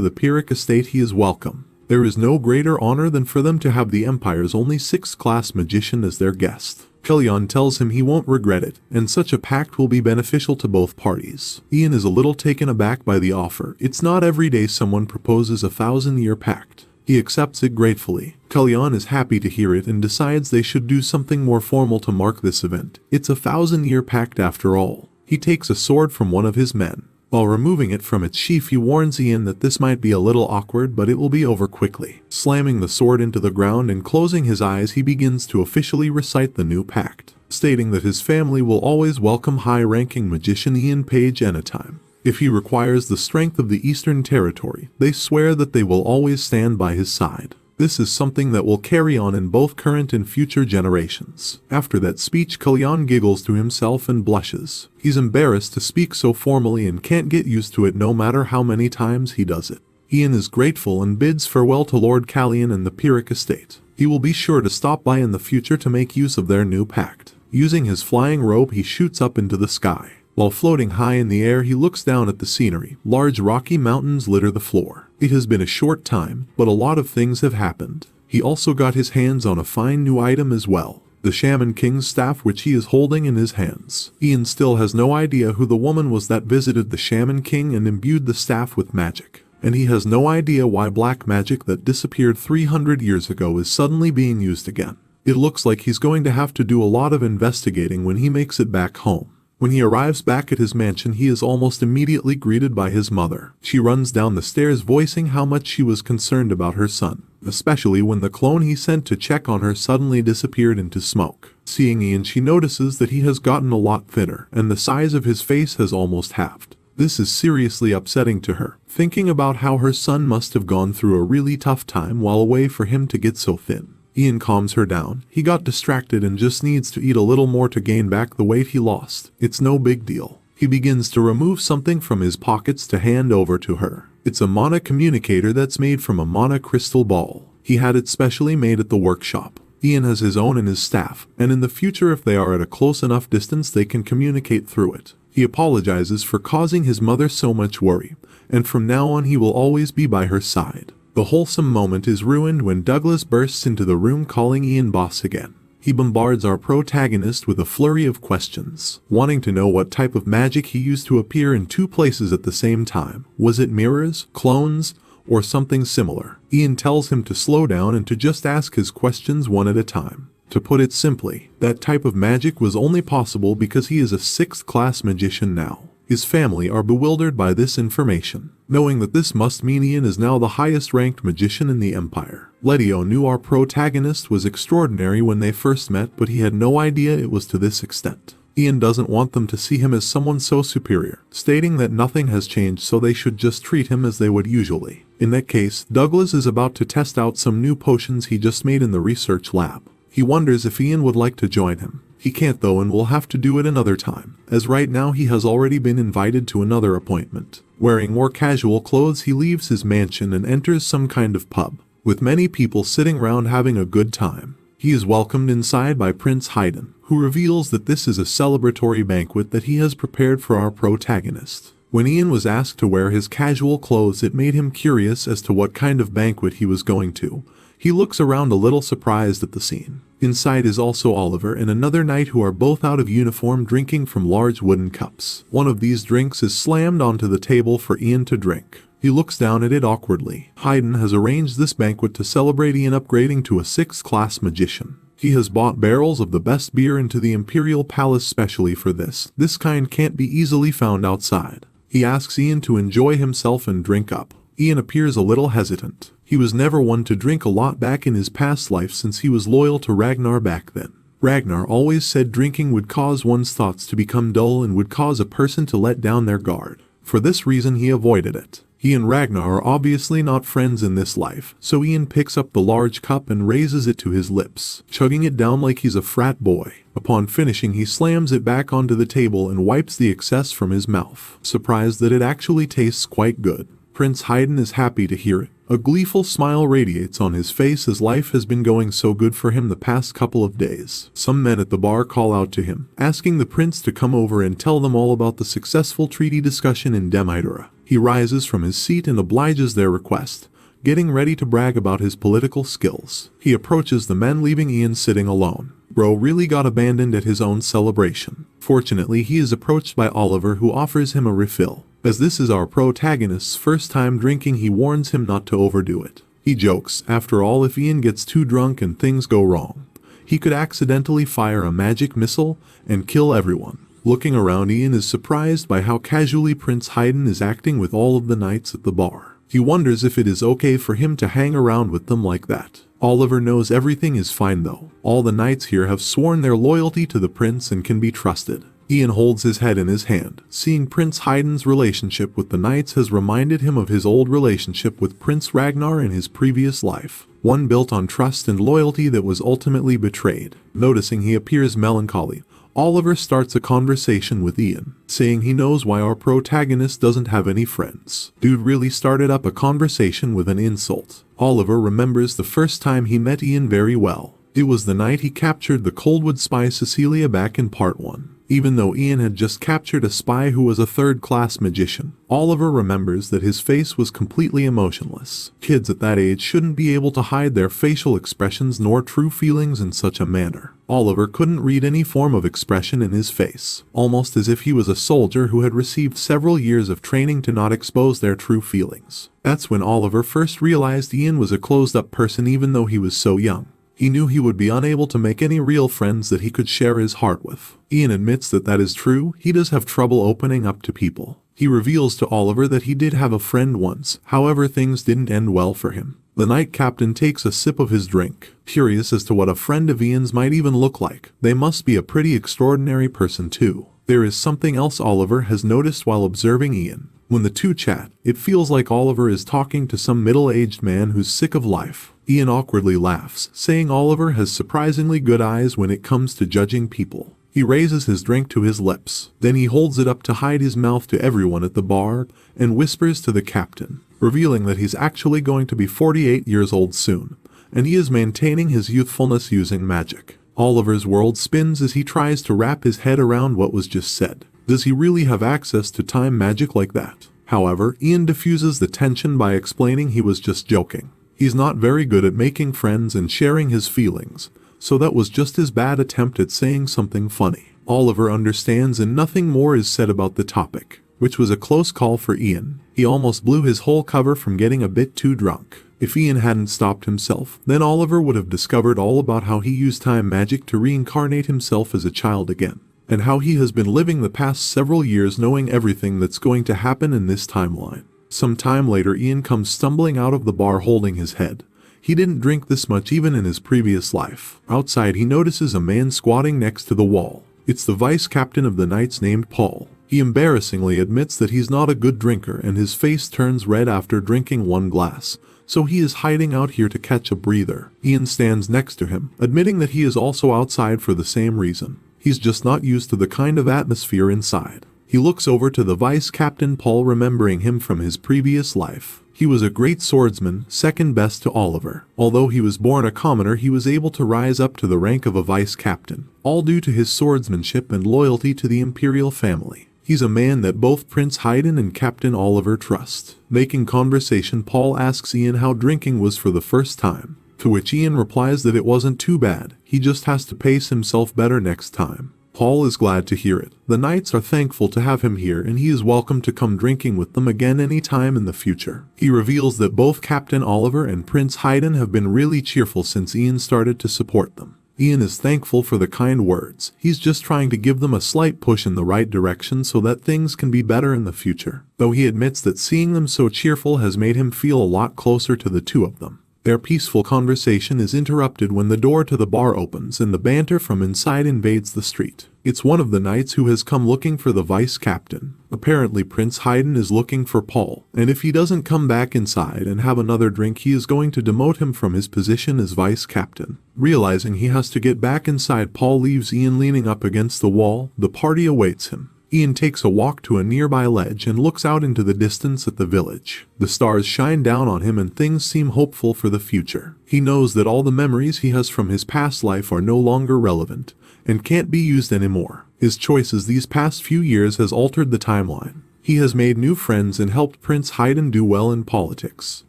the Pyrrhic estate, he is welcome. There is no greater honor than for them to have the Empire's only 6th-class magician as their guest. Kellyan tells him he won't regret it, and such a pact will be beneficial to both parties. Ian is a little taken aback by the offer. It's not every day someone proposes a 1,000-year pact. He accepts it gratefully. Kellyan is happy to hear it and decides they should do something more formal to mark this event. It's a 1,000-year pact after all. He takes a sword from one of his men. While removing it from its sheath, he warns Ian that this might be a little awkward, but it will be over quickly. Slamming the sword into the ground and closing his eyes, he begins to officially recite the new pact, stating that his family will always welcome high-ranking magician Ian Page anytime. If he requires the strength of the Eastern Territory, they swear that they will always stand by his side. This is something that will carry on in both current and future generations. After that speech, Kellyan giggles to himself and blushes. He's embarrassed to speak so formally and can't get used to it no matter how many times he does it. Ian is grateful and bids farewell to Lord Callian and the Pyrrhic estate. He will be sure to stop by in the future to make use of their new pact. Using his flying robe, he shoots up into the sky. While floating high in the air, he looks down at the scenery. Large rocky mountains litter the floor. It has been a short time, but a lot of things have happened. He also got his hands on a fine new item as well, the Shaman King's staff, which he is holding in his hands. Ian still has no idea who the woman was that visited the Shaman King and imbued the staff with magic. And he has no idea why black magic that disappeared 300 years ago is suddenly being used again. It looks like he's going to have to do a lot of investigating when he makes it back home. When he arrives back at his mansion, he is almost immediately greeted by his mother. She runs down the stairs voicing how much she was concerned about her son, especially when the clone he sent to check on her suddenly disappeared into smoke. Seeing Ian, she notices that he has gotten a lot thinner, and the size of his face has almost halved. This is seriously upsetting to her, thinking about how her son must have gone through a really tough time while away for him to get so thin. Ian calms her down. He got distracted and just needs to eat a little more to gain back the weight he lost. It's no big deal. He begins to remove something from his pockets to hand over to her. It's a mana communicator that's made from a mana crystal ball. He had it specially made at the workshop. Ian has his own in his staff, and in the future, if they are at a close enough distance, they can communicate through it. He apologizes for causing his mother so much worry, and from now on he will always be by her side. The wholesome moment is ruined when Douglas bursts into the room calling Ian boss again. He bombards our protagonist with a flurry of questions, wanting to know what type of magic he used to appear in two places at the same time. Was it mirrors, clones, or something similar? Ian tells him to slow down and to just ask his questions one at a time. To put it simply, that type of magic was only possible because he is a 6th-class magician now. His family are bewildered by this information, knowing that this must mean Ian is now the highest-ranked magician in the Empire. Letio knew our protagonist was extraordinary when they first met, but he had no idea it was to this extent. Ian doesn't want them to see him as someone so superior, stating that nothing has changed so they should just treat him as they would usually. In that case, Douglas is about to test out some new potions he just made in the research lab. He wonders if Ian would like to join him. He can't though, and will have to do it another time, as right now he has already been invited to another appointment. Wearing more casual clothes, he leaves his mansion and enters some kind of pub, with many people sitting around having a good time. He is welcomed inside by Prince Haydn, who reveals that this is a celebratory banquet that he has prepared for our protagonist. When Ian was asked to wear his casual clothes, it made him curious as to what kind of banquet he was going to. He looks around a little surprised at the scene. Inside is also Oliver and another knight who are both out of uniform drinking from large wooden cups. One of these drinks is slammed onto the table for Ian to drink. He looks down at it awkwardly. Haydn has arranged this banquet to celebrate Ian upgrading to a 6th-class magician. He has bought barrels of the best beer into the Imperial Palace specially for this. This kind can't be easily found outside. He asks Ian to enjoy himself and drink up. Ian appears a little hesitant. He was never one to drink a lot back in his past life since he was loyal to Ragnar back then. Ragnar always said drinking would cause one's thoughts to become dull and would cause a person to let down their guard. For this reason he avoided it. He and Ragnar are obviously not friends in this life, so Ian picks up the large cup and raises it to his lips, chugging it down like he's a frat boy. Upon finishing he slams it back onto the table and wipes the excess from his mouth, surprised that it actually tastes quite good. Prince Haydn is happy to hear it. A gleeful smile radiates on his face as life has been going so good for him the past couple of days. Some men at the bar call out to him, asking the prince to come over and tell them all about the successful treaty discussion in Demise. He rises from his seat and obliges their request, getting ready to brag about his political skills. He approaches the men, leaving Ian sitting alone. Bro really got abandoned at his own celebration. Fortunately, he is approached by Oliver, who offers him a refill. As this is our protagonist's first time drinking, he warns him not to overdo it. He jokes, after all, if Ian gets too drunk and things go wrong, he could accidentally fire a magic missile and kill everyone. Looking around, Ian is surprised by how casually Prince Haydn is acting with all of the knights at the bar. He wonders if it is okay for him to hang around with them like that. Oliver knows everything is fine though. All the knights here have sworn their loyalty to the prince and can be trusted. Ian holds his head in his hand. Seeing Prince Haydn's relationship with the knights has reminded him of his old relationship with Prince Ragnar in his previous life, one built on trust and loyalty that was ultimately betrayed. Noticing he appears melancholy, Oliver starts a conversation with Ian, saying he knows why our protagonist doesn't have any friends. Dude really started up a conversation with an insult. Oliver remembers the first time he met Ian very well. It was the night he captured the Coldwood spy Cecilia back in part 1. Even though Ian had just captured a spy who was a third-class magician, Oliver remembers that his face was completely emotionless. Kids at that age shouldn't be able to hide their facial expressions nor true feelings in such a manner. Oliver couldn't read any form of expression in his face, almost as if he was a soldier who had received several years of training to not expose their true feelings. That's when Oliver first realized Ian was a closed-up person even though he was so young. He knew he would be unable to make any real friends that he could share his heart with. Ian admits that that is true. He does have trouble opening up to people. He reveals to Oliver that he did have a friend once, however things didn't end well for him. The knight captain takes a sip of his drink, curious as to what a friend of Ian's might even look like. They must be a pretty extraordinary person too. There is something else Oliver has noticed while observing Ian. When the two chat, it feels like Oliver is talking to some middle-aged man who's sick of life. Ian awkwardly laughs, saying Oliver has surprisingly good eyes when it comes to judging people. He raises his drink to his lips, then he holds it up to hide his mouth to everyone at the bar, and whispers to the captain, revealing that he's actually going to be 48 years old soon, and he is maintaining his youthfulness using magic. Oliver's world spins as he tries to wrap his head around what was just said. Does he really have access to time magic like that? However, Ian diffuses the tension by explaining he was just joking. He's not very good at making friends and sharing his feelings, so that was just his bad attempt at saying something funny. Oliver understands and nothing more is said about the topic, which was a close call for Ian. He almost blew his whole cover from getting a bit too drunk. If Ian hadn't stopped himself, then Oliver would have discovered all about how he used time magic to reincarnate himself as a child again, and how he has been living the past several years knowing everything that's going to happen in this timeline. Some time later, Ian comes stumbling out of the bar holding his head. He didn't drink this much even in his previous life. Outside, he notices a man squatting next to the wall. It's the vice captain of the knights named Paul. He embarrassingly admits that he's not a good drinker and his face turns red after drinking one glass, so he is hiding out here to catch a breather. Ian stands next to him, admitting that he is also outside for the same reason. He's just not used to the kind of atmosphere inside. He looks over to the vice captain Paul, remembering him from his previous life. He was a great swordsman, second best to Oliver. Although he was born a commoner, he was able to rise up to the rank of a vice captain, all due to his swordsmanship and loyalty to the imperial family. He's a man that both Prince Haydn and Captain Oliver trust. Making conversation, Paul asks Ian how drinking was for the first time, to which Ian replies that it wasn't too bad. He just has to pace himself better next time. Paul is glad to hear it. The knights are thankful to have him here and he is welcome to come drinking with them again any time in the future. He reveals that both Captain Oliver and Prince Haydn have been really cheerful since Ian started to support them. Ian is thankful for the kind words. He's just trying to give them a slight push in the right direction so that things can be better in the future, though he admits that seeing them so cheerful has made him feel a lot closer to the two of them. Their peaceful conversation is interrupted when the door to the bar opens and the banter from inside invades the street. It's one of the knights who has come looking for the vice captain. Apparently Prince Haydn is looking for Paul, and if he doesn't come back inside and have another drink, he is going to demote him from his position as vice captain. Realizing he has to get back inside, Paul leaves Ian leaning up against the wall. The party awaits him. Ian takes a walk to a nearby ledge and looks out into the distance at the village. The stars shine down on him and things seem hopeful for the future. He knows that all the memories he has from his past life are no longer relevant and can't be used anymore. His choices these past few years has altered the timeline. He has made new friends and helped Prince Haydn do well in politics.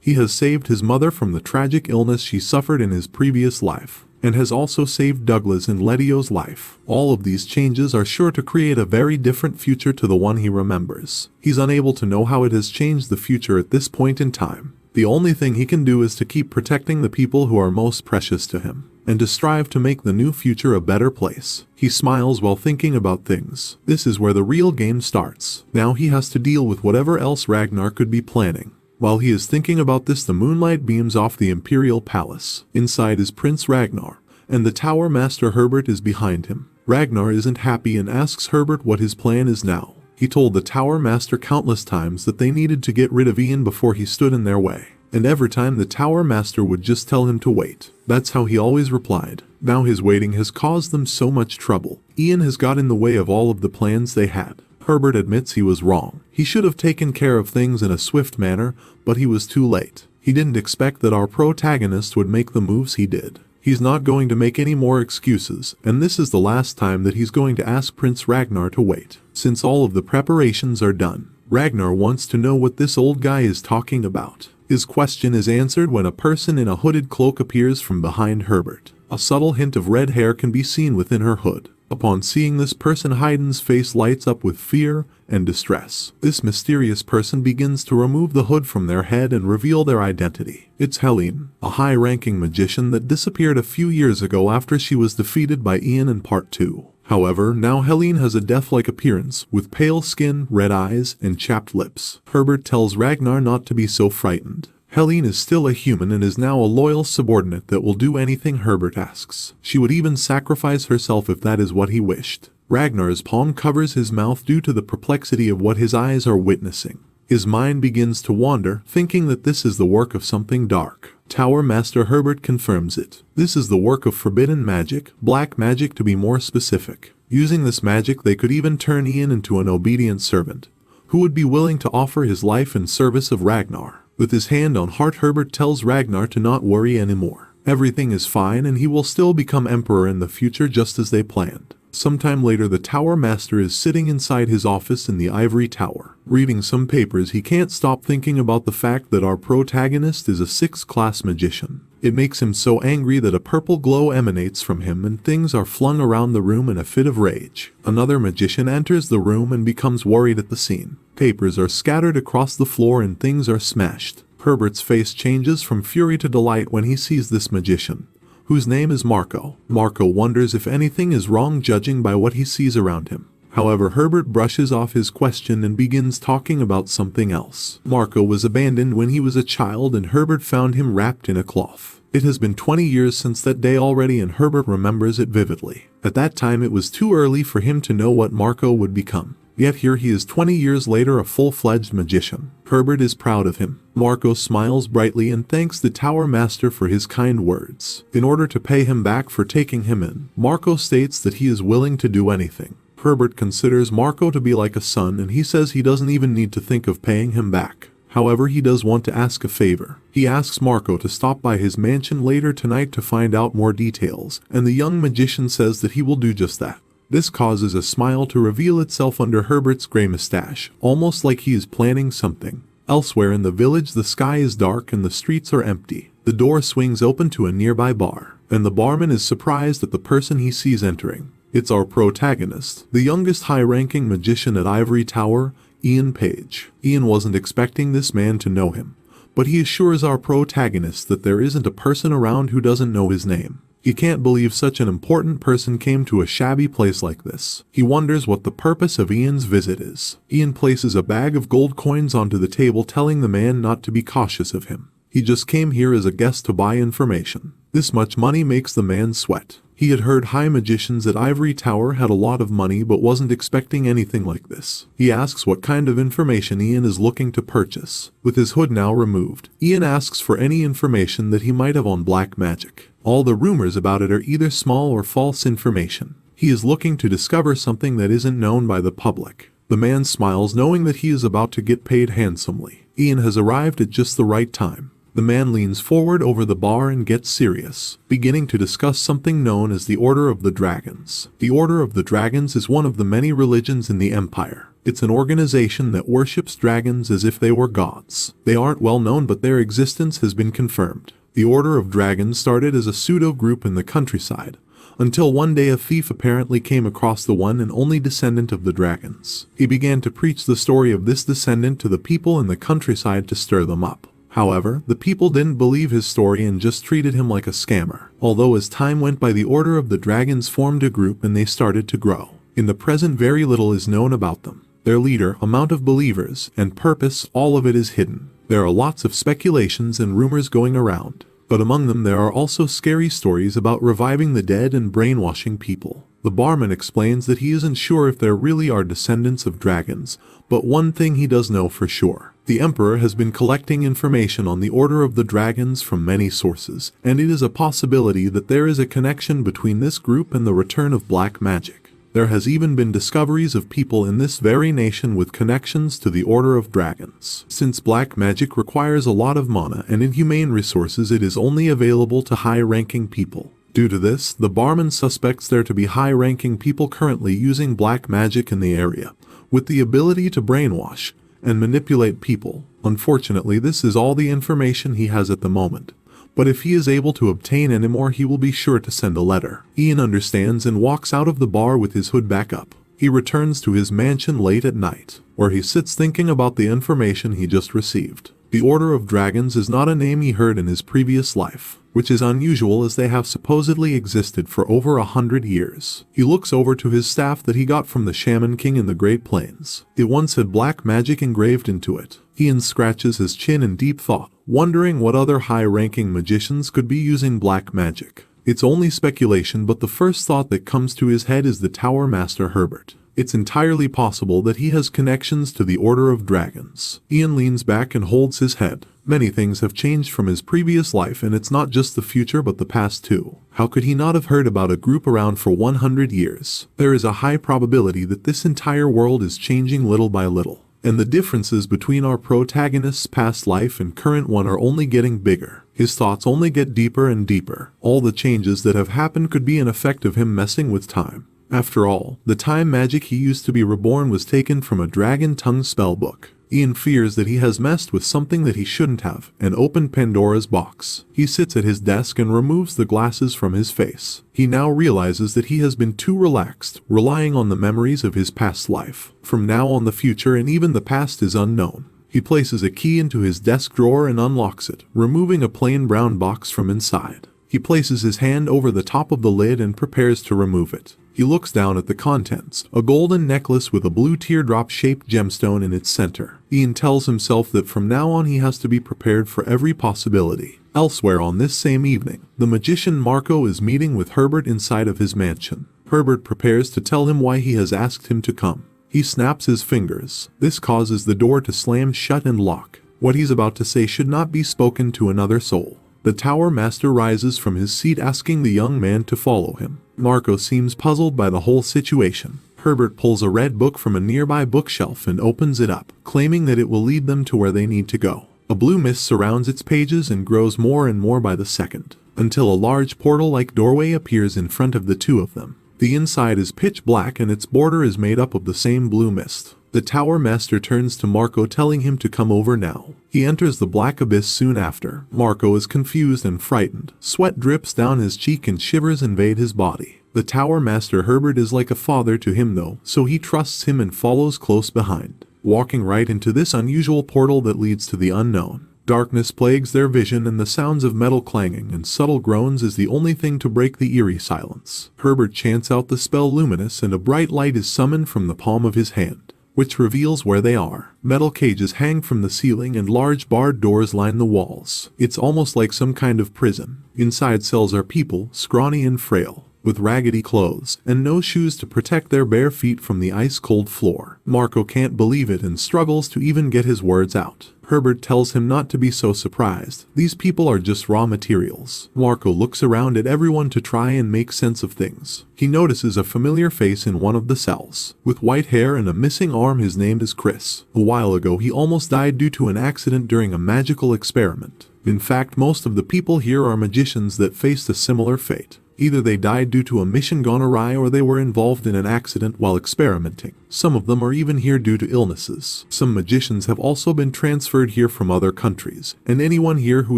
He has saved his mother from the tragic illness she suffered in his previous life, and has also saved Douglas and Letio's life. All of these changes are sure to create a very different future to the one he remembers. He's unable to know how it has changed the future at this point in time. The only thing he can do is to keep protecting the people who are most precious to him, and to strive to make the new future a better place. He smiles while thinking about things. This is where the real game starts. Now he has to deal with whatever else Ragnar could be planning. While he is thinking about this, the moonlight beams off the Imperial Palace. Inside is Prince Ragnar, and the Tower Master Herbert is behind him. Ragnar isn't happy and asks Herbert what his plan is now. He told the Tower Master countless times that they needed to get rid of Ian before he stood in their way, and every time the Tower Master would just tell him to wait. That's how he always replied. Now his waiting has caused them so much trouble. Ian has got in the way of all of the plans they had. Herbert admits he was wrong. He should have taken care of things in a swift manner, but he was too late. He didn't expect that our protagonist would make the moves he did. He's not going to make any more excuses, and this is the last time that he's going to ask Prince Ragnar to wait. Since all of the preparations are done, Ragnar wants to know what this old guy is talking about. His question is answered when a person in a hooded cloak appears from behind Herbert. A subtle hint of red hair can be seen within her hood. Upon seeing this person, Haydn's face lights up with fear and distress. This mysterious person begins to remove the hood from their head and reveal their identity. It's Helene, a high-ranking magician that disappeared a few years ago after she was defeated by Ian in Part 2. However, now Helene has a death-like appearance, with pale skin, red eyes, and chapped lips. Herbert tells Ragnar not to be so frightened. Helene is still a human and is now a loyal subordinate that will do anything Herbert asks. She would even sacrifice herself if that is what he wished. Ragnar's palm covers his mouth due to the perplexity of what his eyes are witnessing. His mind begins to wander, thinking that this is the work of something dark. Tower Master Herbert confirms it. This is the work of forbidden magic, black magic to be more specific. Using this magic, they could even turn Ian into an obedient servant, who would be willing to offer his life in service of Ragnar. With his hand on heart, Herbert tells Ragnar to not worry anymore. Everything is fine and he will still become emperor in the future just as they planned. Sometime later, the Tower Master is sitting inside his office in the Ivory Tower, reading some papers. He can't stop thinking about the fact that our protagonist is a 6th-class magician. It makes him so angry that a purple glow emanates from him and things are flung around the room in a fit of rage. Another magician enters the room and becomes worried at the scene. Papers are scattered across the floor and things are smashed. Herbert's face changes from fury to delight when he sees this magician, whose name is Marco. Marco wonders if anything is wrong judging by what he sees around him. However, Herbert brushes off his question and begins talking about something else. Marco was abandoned when he was a child and Herbert found him wrapped in a cloth. It has been 20 years since that day already and Herbert remembers it vividly. At that time it was too early for him to know what Marco would become. Yet here he is 20 years later, a full-fledged magician. Herbert is proud of him. Marco smiles brightly and thanks the Tower Master for his kind words. In order to pay him back for taking him in, Marco states that he is willing to do anything. Herbert considers Marco to be like a son and he says he doesn't even need to think of paying him back. However, he does want to ask a favor. He asks Marco to stop by his mansion later tonight to find out more details, and the young magician says that he will do just that. This causes a smile to reveal itself under Herbert's gray mustache, almost like he is planning something. Elsewhere in the village, the sky is dark and the streets are empty. The door swings open to a nearby bar, and the barman is surprised at the person he sees entering. It's our protagonist, the youngest high-ranking magician at Ivory Tower, Ian Page. Ian wasn't expecting this man to know him, but he assures our protagonist that there isn't a person around who doesn't know his name. He can't believe such an important person came to a shabby place like this. He wonders what the purpose of Ian's visit is. Ian places a bag of gold coins onto the table, telling the man not to be cautious of him. He just came here as a guest to buy information. This much money makes the man sweat. He had heard high magicians at Ivory Tower had a lot of money but wasn't expecting anything like this. He asks what kind of information Ian is looking to purchase. With his hood now removed, Ian asks for any information that he might have on black magic. All the rumors about it are either small or false information. He is looking to discover something that isn't known by the public. The man smiles, knowing that he is about to get paid handsomely. Ian has arrived at just the right time. The man leans forward over the bar and gets serious, beginning to discuss something known as the Order of the Dragons. The Order of the Dragons is one of the many religions in the Empire. It's an organization that worships dragons as if they were gods. They aren't well known, but their existence has been confirmed. The Order of Dragons started as a pseudo-group in the countryside, until one day a thief apparently came across the one and only descendant of the dragons. He began to preach the story of this descendant to the people in the countryside to stir them up. However, the people didn't believe his story and just treated him like a scammer. Although as time went by, the Order of the Dragons formed a group and they started to grow. In the present, very little is known about them. Their leader, amount of believers, and purpose, all of it is hidden. There are lots of speculations and rumors going around, but among them there are also scary stories about reviving the dead and brainwashing people. The barman explains that he isn't sure if there really are descendants of dragons, but one thing he does know for sure. The Emperor has been collecting information on the Order of the Dragons from many sources, and it is a possibility that there is a connection between this group and the return of black magic. There has even been discoveries of people in this very nation with connections to the Order of Dragons. Since black magic requires a lot of mana and inhumane resources, it is only available to high-ranking people. Due to this, the barman suspects there to be high-ranking people currently using black magic in the area, with the ability to brainwash and manipulate people. Unfortunately, this is all the information he has at the moment. But if he is able to obtain any more, he will be sure to send a letter. Ian understands and walks out of the bar with his hood back up. He returns to his mansion late at night, where he sits thinking about the information he just received. The Order of Dragons is not a name he heard in his previous life, which is unusual as they have supposedly existed for over 100 years. He looks over to his staff that he got from the Shaman King in the Great Plains. It once had black magic engraved into it. Ian scratches his chin in deep thought, wondering what other high-ranking magicians could be using black magic. It's only speculation, but the first thought that comes to his head is the Tower Master Herbert. It's entirely possible that he has connections to the Order of Dragons. Ian leans back and holds his head. Many things have changed from his previous life, and it's not just the future but the past too. How could he not have heard about a group around for 100 years? There is a high probability that this entire world is changing little by little, and the differences between our protagonist's past life and current one are only getting bigger. His thoughts only get deeper and deeper. All the changes that have happened could be an effect of him messing with time. After all, the time magic he used to be reborn was taken from a dragon tongue spellbook. Ian fears that he has messed with something that he shouldn't have, and opened Pandora's box. He sits at his desk and removes the glasses from his face. He now realizes that he has been too relaxed, relying on the memories of his past life. From now on, the future and even the past is unknown. He places a key into his desk drawer and unlocks it, removing a plain brown box from inside. He places his hand over the top of the lid and prepares to remove it. He looks down at the contents, a golden necklace with a blue teardrop-shaped gemstone in its center. Ian tells himself that from now on he has to be prepared for every possibility. Elsewhere on this same evening, the magician Marco is meeting with Herbert inside of his mansion. Herbert prepares to tell him why he has asked him to come. He snaps his fingers. This causes the door to slam shut and lock. What he's about to say should not be spoken to another soul. The Tower Master rises from his seat, asking the young man to follow him. Marco seems puzzled by the whole situation. Herbert pulls a red book from a nearby bookshelf and opens it up, claiming that it will lead them to where they need to go. A blue mist surrounds its pages and grows more and more by the second, until a large portal-like doorway appears in front of the two of them. The inside is pitch black and its border is made up of the same blue mist. The Tower Master turns to Marco, telling him to come over now. He enters the black abyss soon after. Marco is confused and frightened. Sweat drips down his cheek and shivers invade his body. The Tower Master Herbert is like a father to him though, so he trusts him and follows close behind, walking right into this unusual portal that leads to the unknown. Darkness plagues their vision, and the sounds of metal clanging and subtle groans is the only thing to break the eerie silence. Herbert chants out the spell Luminous, and a bright light is summoned from the palm of his hand, which reveals where they are. Metal cages hang from the ceiling and large barred doors line the walls. It's almost like some kind of prison. Inside cells are people, scrawny and frail, with raggedy clothes and no shoes to protect their bare feet from the ice-cold floor. Marco can't believe it and struggles to even get his words out. Herbert tells him not to be so surprised. These people are just raw materials. Marco looks around at everyone to try and make sense of things. He notices a familiar face in one of the cells. With white hair and a missing arm, his name is Chris. A while ago he almost died due to an accident during a magical experiment. In fact, most of the people here are magicians that faced a similar fate. Either they died due to a mission gone awry or they were involved in an accident while experimenting. Some of them are even here due to illnesses. Some magicians have also been transferred here from other countries, and anyone here who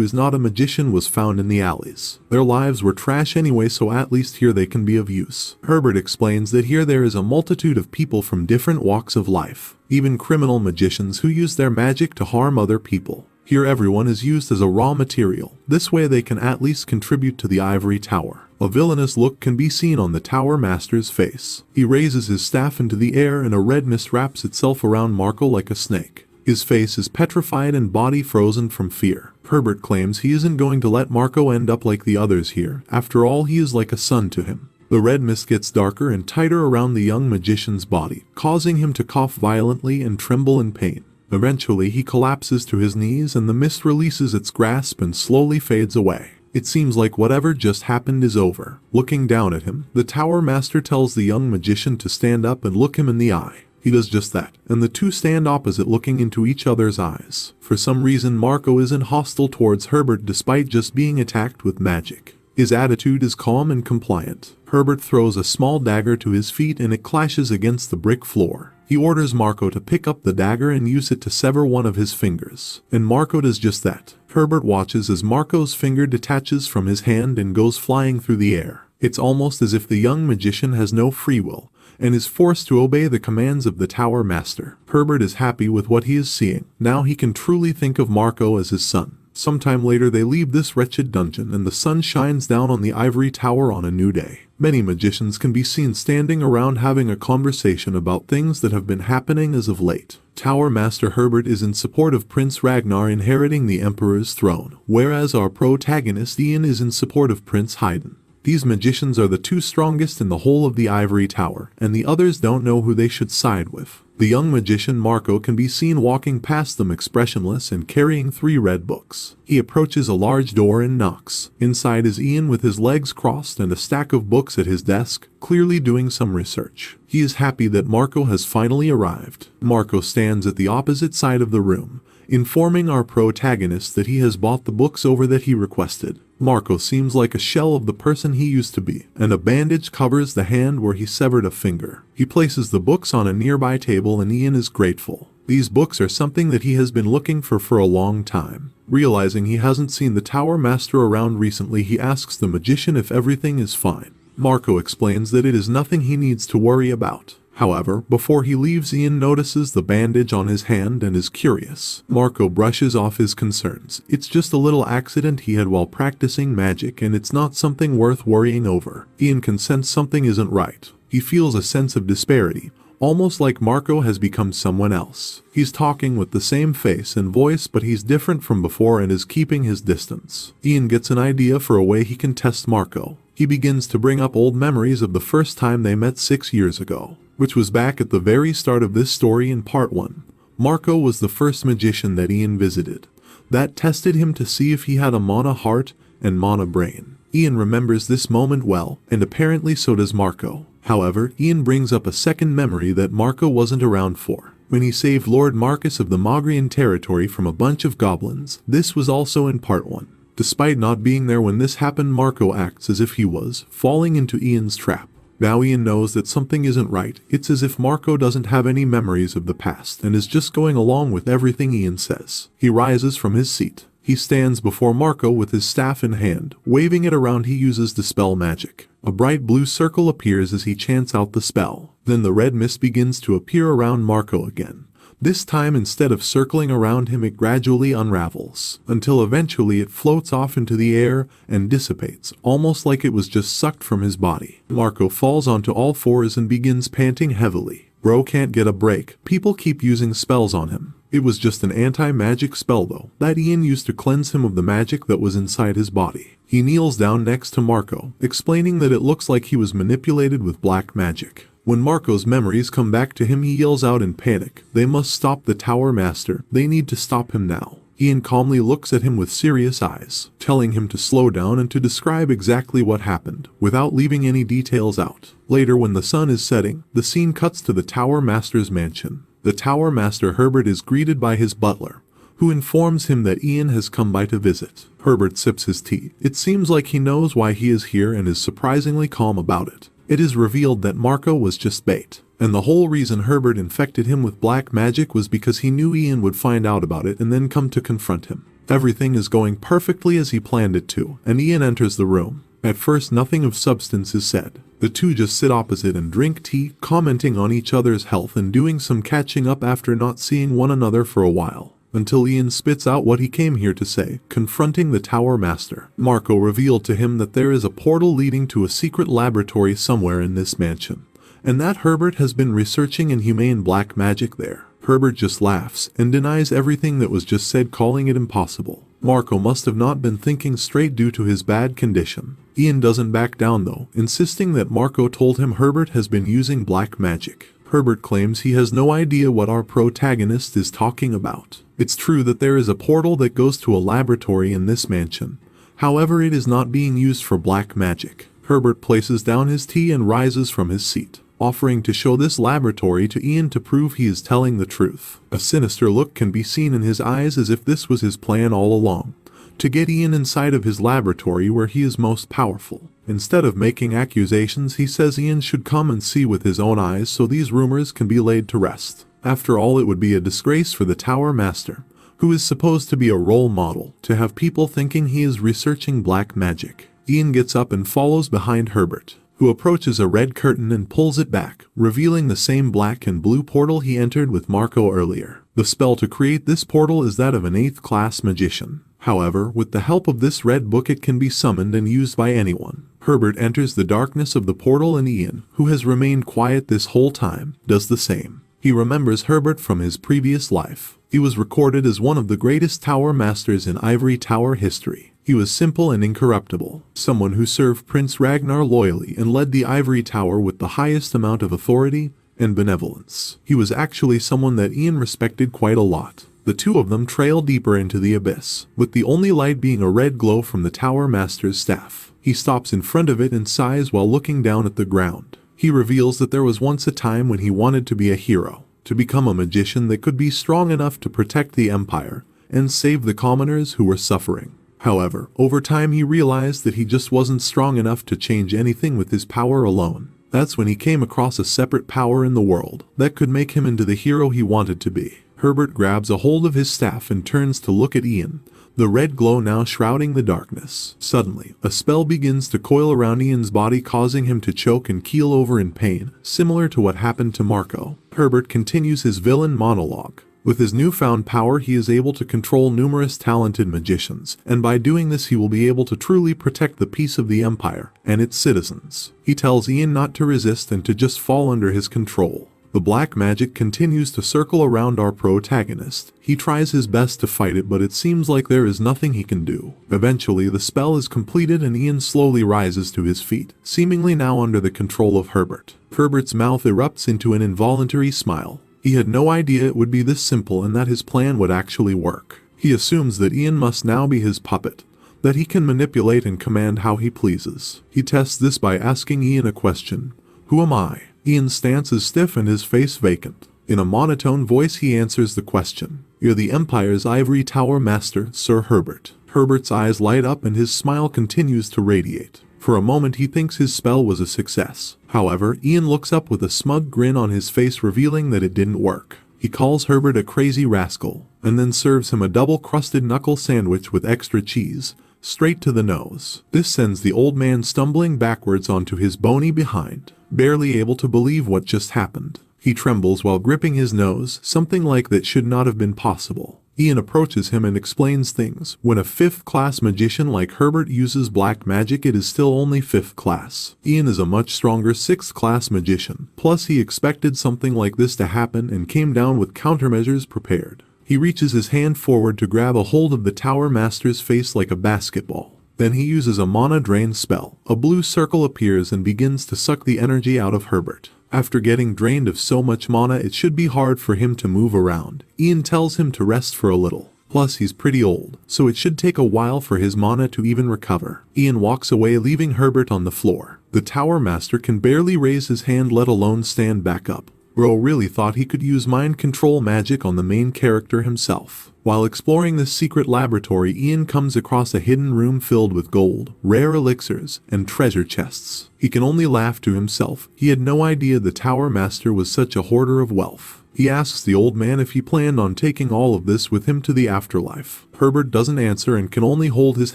is not a magician was found in the alleys. Their lives were trash anyway, so at least here they can be of use. Herbert explains that here there is a multitude of people from different walks of life, even criminal magicians who use their magic to harm other people. Here everyone is used as a raw material. This way they can at least contribute to the ivory tower. A villainous look can be seen on the tower master's face. He raises his staff into the air and a red mist wraps itself around Marco like a snake. His face is petrified and body frozen from fear. Herbert claims he isn't going to let Marco end up like the others here. After all, he is like a son to him. The red mist gets darker and tighter around the young magician's body, causing him to cough violently and tremble in pain. Eventually he collapses to his knees and the mist releases its grasp and slowly fades away. It seems like whatever just happened is over. Looking down at him, the tower master tells the young magician to stand up and look him in the eye. He does just that, and the two stand opposite, looking into each other's eyes. For some reason, Marco isn't hostile towards Herbert despite just being attacked with magic. His attitude is calm and compliant. Herbert throws a small dagger to his feet and it clashes against the brick floor. He orders Marco to pick up the dagger and use it to sever one of his fingers, and Marco does just that. Herbert watches as Marco's finger detaches from his hand and goes flying through the air. It's almost as if the young magician has no free will and is forced to obey the commands of the tower master. Herbert is happy with what he is seeing. Now he can truly think of Marco as his son. Sometime later they leave this wretched dungeon and the sun shines down on the ivory tower on a new day. Many magicians can be seen standing around having a conversation about things that have been happening as of late. Tower Master Herbert is in support of Prince Ragnar inheriting the Emperor's throne, whereas our protagonist Ian is in support of Prince Haydn. These magicians are the two strongest in the whole of the ivory tower, and the others don't know who they should side with. The young magician Marco can be seen walking past them expressionless and carrying 3 red books. He approaches a large door and knocks. Inside is Ian with his legs crossed and a stack of books at his desk, clearly doing some research. He is happy that Marco has finally arrived. Marco stands at the opposite side of the room, informing our protagonist that he has bought the books over that he requested. Marco seems like a shell of the person he used to be, and a bandage covers the hand where he severed a finger. He places the books on a nearby table and Ian is grateful. These books are something that he has been looking for a long time. Realizing he hasn't seen the Tower Master around recently, he asks the magician if everything is fine. Marco explains that it is nothing he needs to worry about. However, before he leaves, Ian notices the bandage on his hand and is curious. Marco brushes off his concerns. It's just a little accident he had while practicing magic and it's not something worth worrying over. Ian can sense something isn't right. He feels a sense of disparity, almost like Marco has become someone else. He's talking with the same face and voice, but he's different from before and is keeping his distance. Ian gets an idea for a way he can test Marco. He begins to bring up old memories of the first time they met 6 years ago, which was back at the very start of this story in part 1. Marco was the first magician that Ian visited. That tested him to see if he had a mana heart and mana brain. Ian remembers this moment well, and apparently so does Marco. However, Ian brings up a second memory that Marco wasn't around for. When he saved Lord Marcus of the Mogrian territory from a bunch of goblins, this was also in part 1. Despite not being there when this happened, Marco acts as if he was falling into Ian's trap. Now Ian knows that something isn't right. It's as if Marco doesn't have any memories of the past and is just going along with everything Ian says. He rises from his seat. He stands before Marco with his staff in hand. Waving it around, he uses dispel magic. A bright blue circle appears as he chants out the spell. Then the red mist begins to appear around Marco again. This time, instead of circling around him, it gradually unravels, until eventually it floats off into the air and dissipates, almost like it was just sucked from his body. Marco falls onto all fours and begins panting heavily. Bro can't get a break. People keep using spells on him. It was just an anti-magic spell though, that Ian used to cleanse him of the magic that was inside his body. He kneels down next to Marco, explaining that it looks like he was manipulated with black magic. When Marco's memories come back to him, he yells out in panic, "They must stop the Tower Master. They need to stop him now." Ian calmly looks at him with serious eyes, telling him to slow down and to describe exactly what happened, without leaving any details out. Later, when the sun is setting, the scene cuts to the Tower Master's mansion. The Tower Master Herbert is greeted by his butler, who informs him that Ian has come by to visit. Herbert sips his tea. It seems like he knows why he is here and is surprisingly calm about it. It is revealed that Marco was just bait, and the whole reason Herbert infected him with black magic was because he knew Ian would find out about it and then come to confront him. Everything is going perfectly as he planned it to, and Ian enters the room. At first, nothing of substance is said. The two just sit opposite and drink tea, commenting on each other's health and doing some catching up after not seeing one another for a while, until Ian spits out what he came here to say, confronting the Tower Master. Marco revealed to him that there is a portal leading to a secret laboratory somewhere in this mansion, and that Herbert has been researching inhumane black magic there. Herbert just laughs and denies everything that was just said, calling it impossible. Marco must have not been thinking straight due to his bad condition. Ian doesn't back down though, insisting that Marco told him Herbert has been using black magic. Herbert claims he has no idea what our protagonist is talking about. It's true that there is a portal that goes to a laboratory in this mansion. However, it is not being used for black magic. Herbert places down his tea and rises from his seat, offering to show this laboratory to Ian to prove he is telling the truth. A sinister look can be seen in his eyes, as if this was his plan all along, to get Ian inside of his laboratory where he is most powerful. Instead of making accusations, he says Ian should come and see with his own eyes so these rumors can be laid to rest. After all, it would be a disgrace for the Tower Master, who is supposed to be a role model, to have people thinking he is researching black magic. Ian gets up and follows behind Herbert, who approaches a red curtain and pulls it back, revealing the same black and blue portal he entered with Marco earlier. The spell to create this portal is that of an 8th class magician. However, with the help of this red book, it can be summoned and used by anyone. Herbert enters the darkness of the portal, and Ian, who has remained quiet this whole time, does the same. He remembers Herbert from his previous life. He was recorded as one of the greatest Tower Masters in Ivory Tower history. He was simple and incorruptible, someone who served Prince Ragnar loyally and led the Ivory Tower with the highest amount of authority and benevolence. He was actually someone that Ian respected quite a lot. The two of them trail deeper into the abyss, with the only light being a red glow from the Tower Master's staff. He stops in front of it and sighs while looking down at the ground. He reveals that there was once a time when he wanted to be a hero, to become a magician that could be strong enough to protect the Empire and save the commoners who were suffering. However, over time he realized that he just wasn't strong enough to change anything with his power alone. That's when he came across a separate power in the world that could make him into the hero he wanted to be. Herbert grabs a hold of his staff and turns to look at Ian, the red glow now shrouding the darkness. Suddenly, a spell begins to coil around Ian's body, causing him to choke and keel over in pain, similar to what happened to Marco. Herbert continues his villain monologue. With his newfound power, he is able to control numerous talented magicians, and by doing this he will be able to truly protect the peace of the Empire and its citizens. He tells Ian not to resist and to just fall under his control. The black magic continues to circle around our protagonist. He tries his best to fight it, but it seems like there is nothing he can do. Eventually, the spell is completed and Ian slowly rises to his feet, seemingly now under the control of Herbert. Herbert's mouth erupts into an involuntary smile. He had no idea it would be this simple and that his plan would actually work. He assumes that Ian must now be his puppet, that he can manipulate and command how he pleases. He tests this by asking Ian a question. "Who am I?" Ian's stance is stiff and his face vacant. In a monotone voice he answers the question. "You're the Empire's Ivory Tower Master, Sir Herbert." Herbert's eyes light up and his smile continues to radiate. For a moment he thinks his spell was a success. However, Ian looks up with a smug grin on his face, revealing that it didn't work. He calls Herbert a crazy rascal, and then serves him a double-crusted knuckle sandwich with extra cheese, straight to the nose. This sends the old man stumbling backwards onto his bony behind, barely able to believe what just happened. He trembles while gripping his nose, something like that should not have been possible. Ian approaches him and explains things. When a 5th class magician like Herbert uses black magic, it is still only 5th class. Ian is a much stronger 6th class magician. Plus he expected something like this to happen and came down with countermeasures prepared. He reaches his hand forward to grab a hold of the Tower Master's face like a basketball. Then he uses a mana drain spell. A blue circle appears and begins to suck the energy out of Herbert. After getting drained of so much mana, it should be hard for him to move around. Ian tells him to rest for a little. Plus he's pretty old, so it should take a while for his mana to even recover. Ian walks away, leaving Herbert on the floor. The Tower Master can barely raise his hand, let alone stand back up. Bro really thought he could use mind control magic on the main character himself. While exploring this secret laboratory, Ian comes across a hidden room filled with gold, rare elixirs, and treasure chests. He can only laugh to himself. He had no idea the Tower Master was such a hoarder of wealth. He asks the old man if he planned on taking all of this with him to the afterlife. Herbert doesn't answer and can only hold his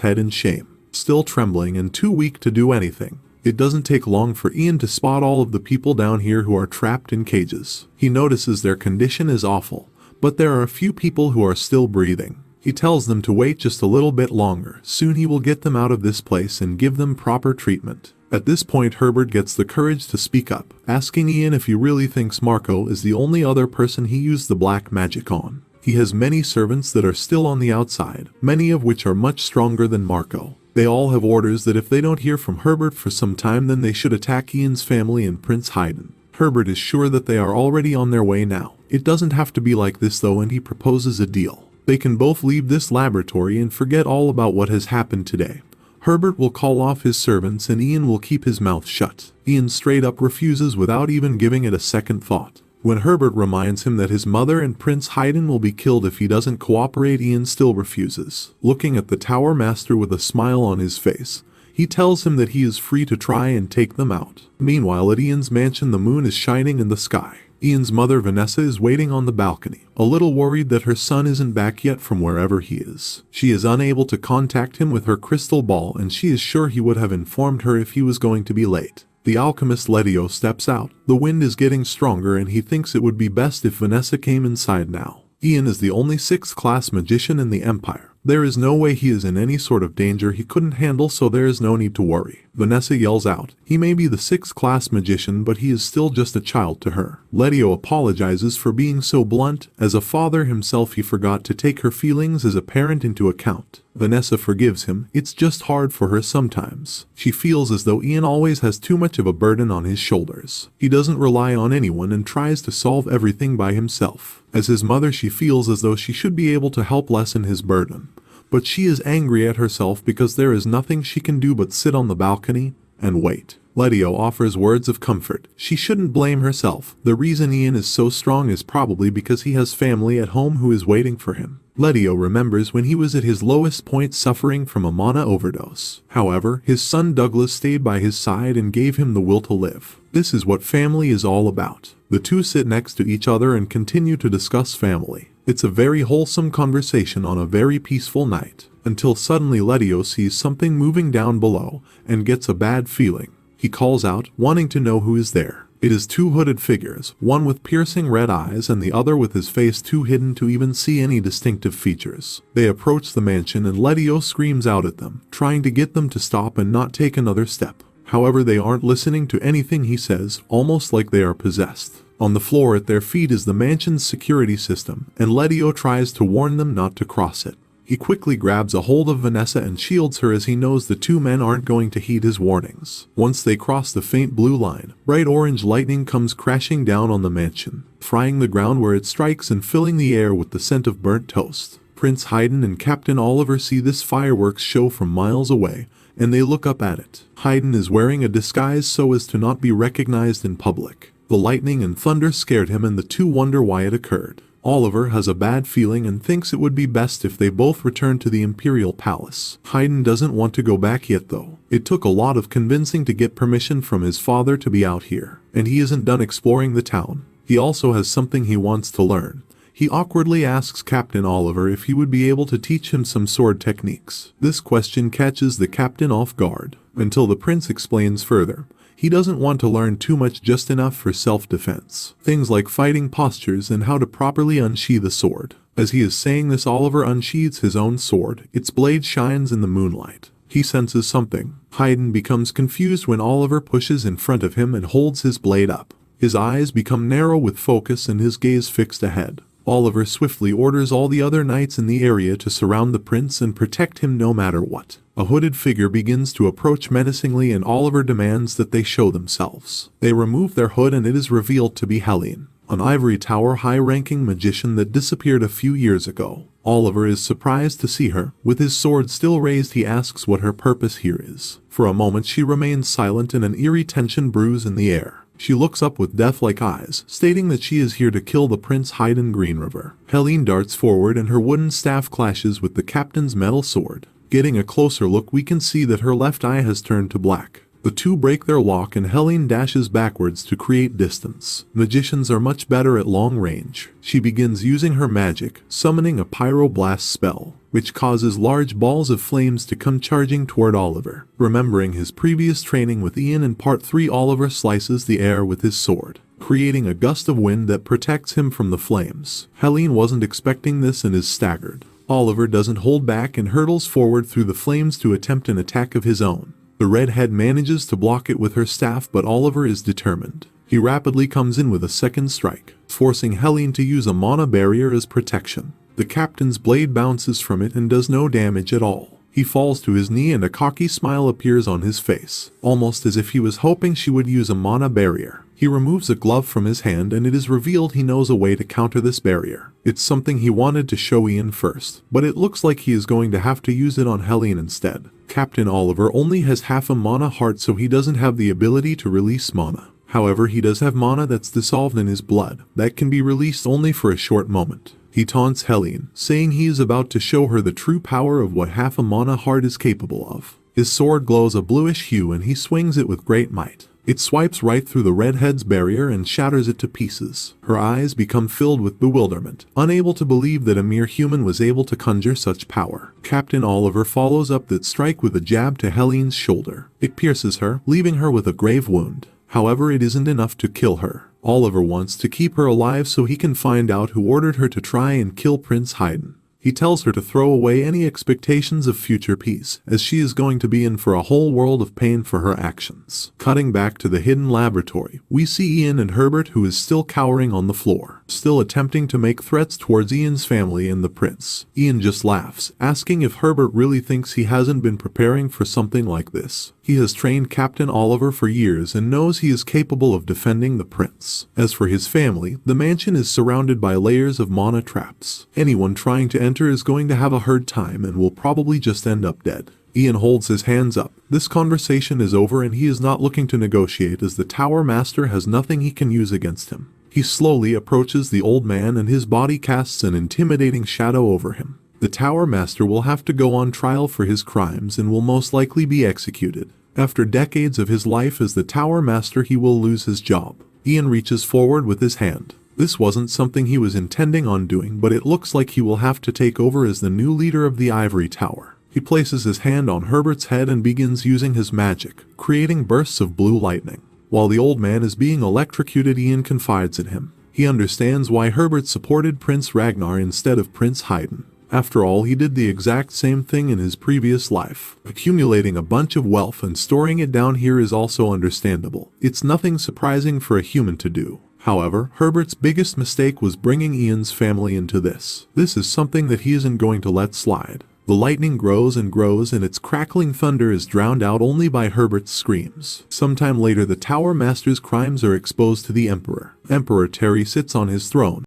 head in shame, still trembling and too weak to do anything. It doesn't take long for Ian to spot all of the people down here who are trapped in cages. He notices their condition is awful, but there are a few people who are still breathing. He tells them to wait just a little bit longer. Soon he will get them out of this place and give them proper treatment. At this point, Herbert gets the courage to speak up, asking Ian if he really thinks Marco is the only other person he used the black magic on. He has many servants that are still on the outside, many of which are much stronger than Marco. They all have orders that if they don't hear from Herbert for some time, then they should attack Ian's family and Prince Haydn. Herbert is sure that they are already on their way now. It doesn't have to be like this though, and he proposes a deal. They can both leave this laboratory and forget all about what has happened today. Herbert will call off his servants and Ian will keep his mouth shut. Ian straight up refuses without even giving it a second thought. When Herbert reminds him that his mother and Prince Haydn will be killed if he doesn't cooperate, Ian still refuses. Looking at the Tower Master with a smile on his face, he tells him that he is free to try and take them out. Meanwhile, at Ian's mansion, the moon is shining in the sky. Ian's mother Vanessa is waiting on the balcony, a little worried that her son isn't back yet from wherever he is. She is unable to contact him with her crystal ball, and she is sure he would have informed her if he was going to be late. The alchemist Letio steps out. The wind is getting stronger and he thinks it would be best if Vanessa came inside now. Ian is the only 6th class magician in the Empire. There is no way he is in any sort of danger he couldn't handle, so there is no need to worry. Vanessa yells out. He may be the 6th class magician, but he is still just a child to her. Letio apologizes for being so blunt. As a father himself, he forgot to take her feelings as a parent into account. Vanessa forgives him. It's just hard for her sometimes. She feels as though Ian always has too much of a burden on his shoulders. He doesn't rely on anyone and tries to solve everything by himself. As his mother, she feels as though she should be able to help lessen his burden. But she is angry at herself because there is nothing she can do but sit on the balcony and wait. Letio offers words of comfort. She shouldn't blame herself. The reason Ian is so strong is probably because he has family at home who is waiting for him. Letio remembers when he was at his lowest point, suffering from a mana overdose. However, his son Douglas stayed by his side and gave him the will to live. This is what family is all about. The two sit next to each other and continue to discuss family. It's a very wholesome conversation on a very peaceful night, until suddenly Letio sees something moving down below and gets a bad feeling. He calls out, wanting to know who is there. It is 2 hooded figures, one with piercing red eyes and the other with his face too hidden to even see any distinctive features. They approach the mansion and Letio screams out at them, trying to get them to stop and not take another step. However, they aren't listening to anything he says, almost like they are possessed. On the floor at their feet is the mansion's security system, and Letio tries to warn them not to cross it. He quickly grabs a hold of Vanessa and shields her as he knows the 2 men aren't going to heed his warnings. Once they cross the faint blue line, bright orange lightning comes crashing down on the mansion, frying the ground where it strikes and filling the air with the scent of burnt toast. Prince Haydn and Captain Oliver see this fireworks show from miles away, and they look up at it. Haydn is wearing a disguise so as to not be recognized in public. The lightning and thunder scared him and the 2 wonder why it occurred. Oliver has a bad feeling and thinks it would be best if they both return to the Imperial Palace. Haydn doesn't want to go back yet though. It took a lot of convincing to get permission from his father to be out here, and he isn't done exploring the town. He also has something he wants to learn. He awkwardly asks Captain Oliver if he would be able to teach him some sword techniques. This question catches the captain off guard. Until the prince explains further, He doesn't want to learn too much, just enough for self-defense. Things like fighting postures and how to properly unsheath a sword. As he is saying this, Oliver unsheathes his own sword. Its blade shines in the moonlight. He senses something. Haydn becomes confused when Oliver pushes in front of him and holds his blade up. His eyes become narrow with focus and his gaze fixed ahead. Oliver swiftly orders all the other knights in the area to surround the prince and protect him no matter what. A hooded figure begins to approach menacingly and Oliver demands that they show themselves. They remove their hood and it is revealed to be Helene, an ivory tower high-ranking magician that disappeared a few years ago. Oliver is surprised to see her. With his sword still raised, he asks what her purpose here is. For a moment she remains silent and an eerie tension brews in the air. She looks up with death-like eyes, stating that she is here to kill the Prince Haydn Green River. Helene darts forward and her wooden staff clashes with the captain's metal sword. Getting a closer look, we can see that her left eye has turned to black. The two break their lock and Helene dashes backwards to create distance. Magicians are much better at long range. She begins using her magic, summoning a pyroblast spell, which causes large balls of flames to come charging toward Oliver. Remembering his previous training with Ian in Part 3, Oliver slices the air with his sword, creating a gust of wind that protects him from the flames. Helene wasn't expecting this and is staggered. Oliver doesn't hold back and hurtles forward through the flames to attempt an attack of his own. The redhead manages to block it with her staff, but Oliver is determined. He rapidly comes in with a second strike, forcing Helene to use a mana barrier as protection. The captain's blade bounces from it and does no damage at all. He falls to his knee and a cocky smile appears on his face, almost as if he was hoping she would use a mana barrier. He removes a glove from his hand and it is revealed he knows a way to counter this barrier. It's something he wanted to show Ian first, but it looks like he is going to have to use it on Helene instead. Captain Oliver only has half a mana heart, so he doesn't have the ability to release mana. However, he does have mana that's dissolved in his blood, that can be released only for a short moment. He taunts Helene, saying he is about to show her the true power of what half a mana heart is capable of. His sword glows a bluish hue and he swings it with great might. It swipes right through the redhead's barrier and shatters it to pieces. Her eyes become filled with bewilderment, unable to believe that a mere human was able to conjure such power. Captain Oliver follows up that strike with a jab to Helene's shoulder. It pierces her, leaving her with a grave wound. However, it isn't enough to kill her. Oliver wants to keep her alive so he can find out who ordered her to try and kill Prince Haydn. He tells her to throw away any expectations of future peace, as she is going to be in for a whole world of pain for her actions. Cutting back to the hidden laboratory, we see Ian and Herbert, who is still cowering on the floor, still attempting to make threats towards Ian's family and the prince. Ian just laughs, asking if Herbert really thinks he hasn't been preparing for something like this. He has trained Captain Oliver for years and knows he is capable of defending the prince. As for his family, the mansion is surrounded by layers of mana traps. Anyone trying to enter is going to have a hard time and will probably just end up dead. Ian holds his hands up. This conversation is over and he is not looking to negotiate, as the Tower Master has nothing he can use against him. He slowly approaches the old man and his body casts an intimidating shadow over him. The Tower Master will have to go on trial for his crimes and will most likely be executed. After decades of his life as the Tower Master, he will lose his job. Ian reaches forward with his hand. This wasn't something he was intending on doing, but it looks like he will have to take over as the new leader of the Ivory Tower. He places his hand on Herbert's head and begins using his magic, creating bursts of blue lightning. While the old man is being electrocuted, Ian confides in him. He understands why Herbert supported Prince Ragnar instead of Prince Haydn. After all, he did the exact same thing in his previous life. Accumulating a bunch of wealth and storing it down here is also understandable. It's nothing surprising for a human to do. However, Herbert's biggest mistake was bringing Ian's family into this. This is something that he isn't going to let slide. The lightning grows and grows and its crackling thunder is drowned out only by Herbert's screams. Sometime later, the Tower Master's crimes are exposed to the Emperor. Emperor Terry sits on his throne,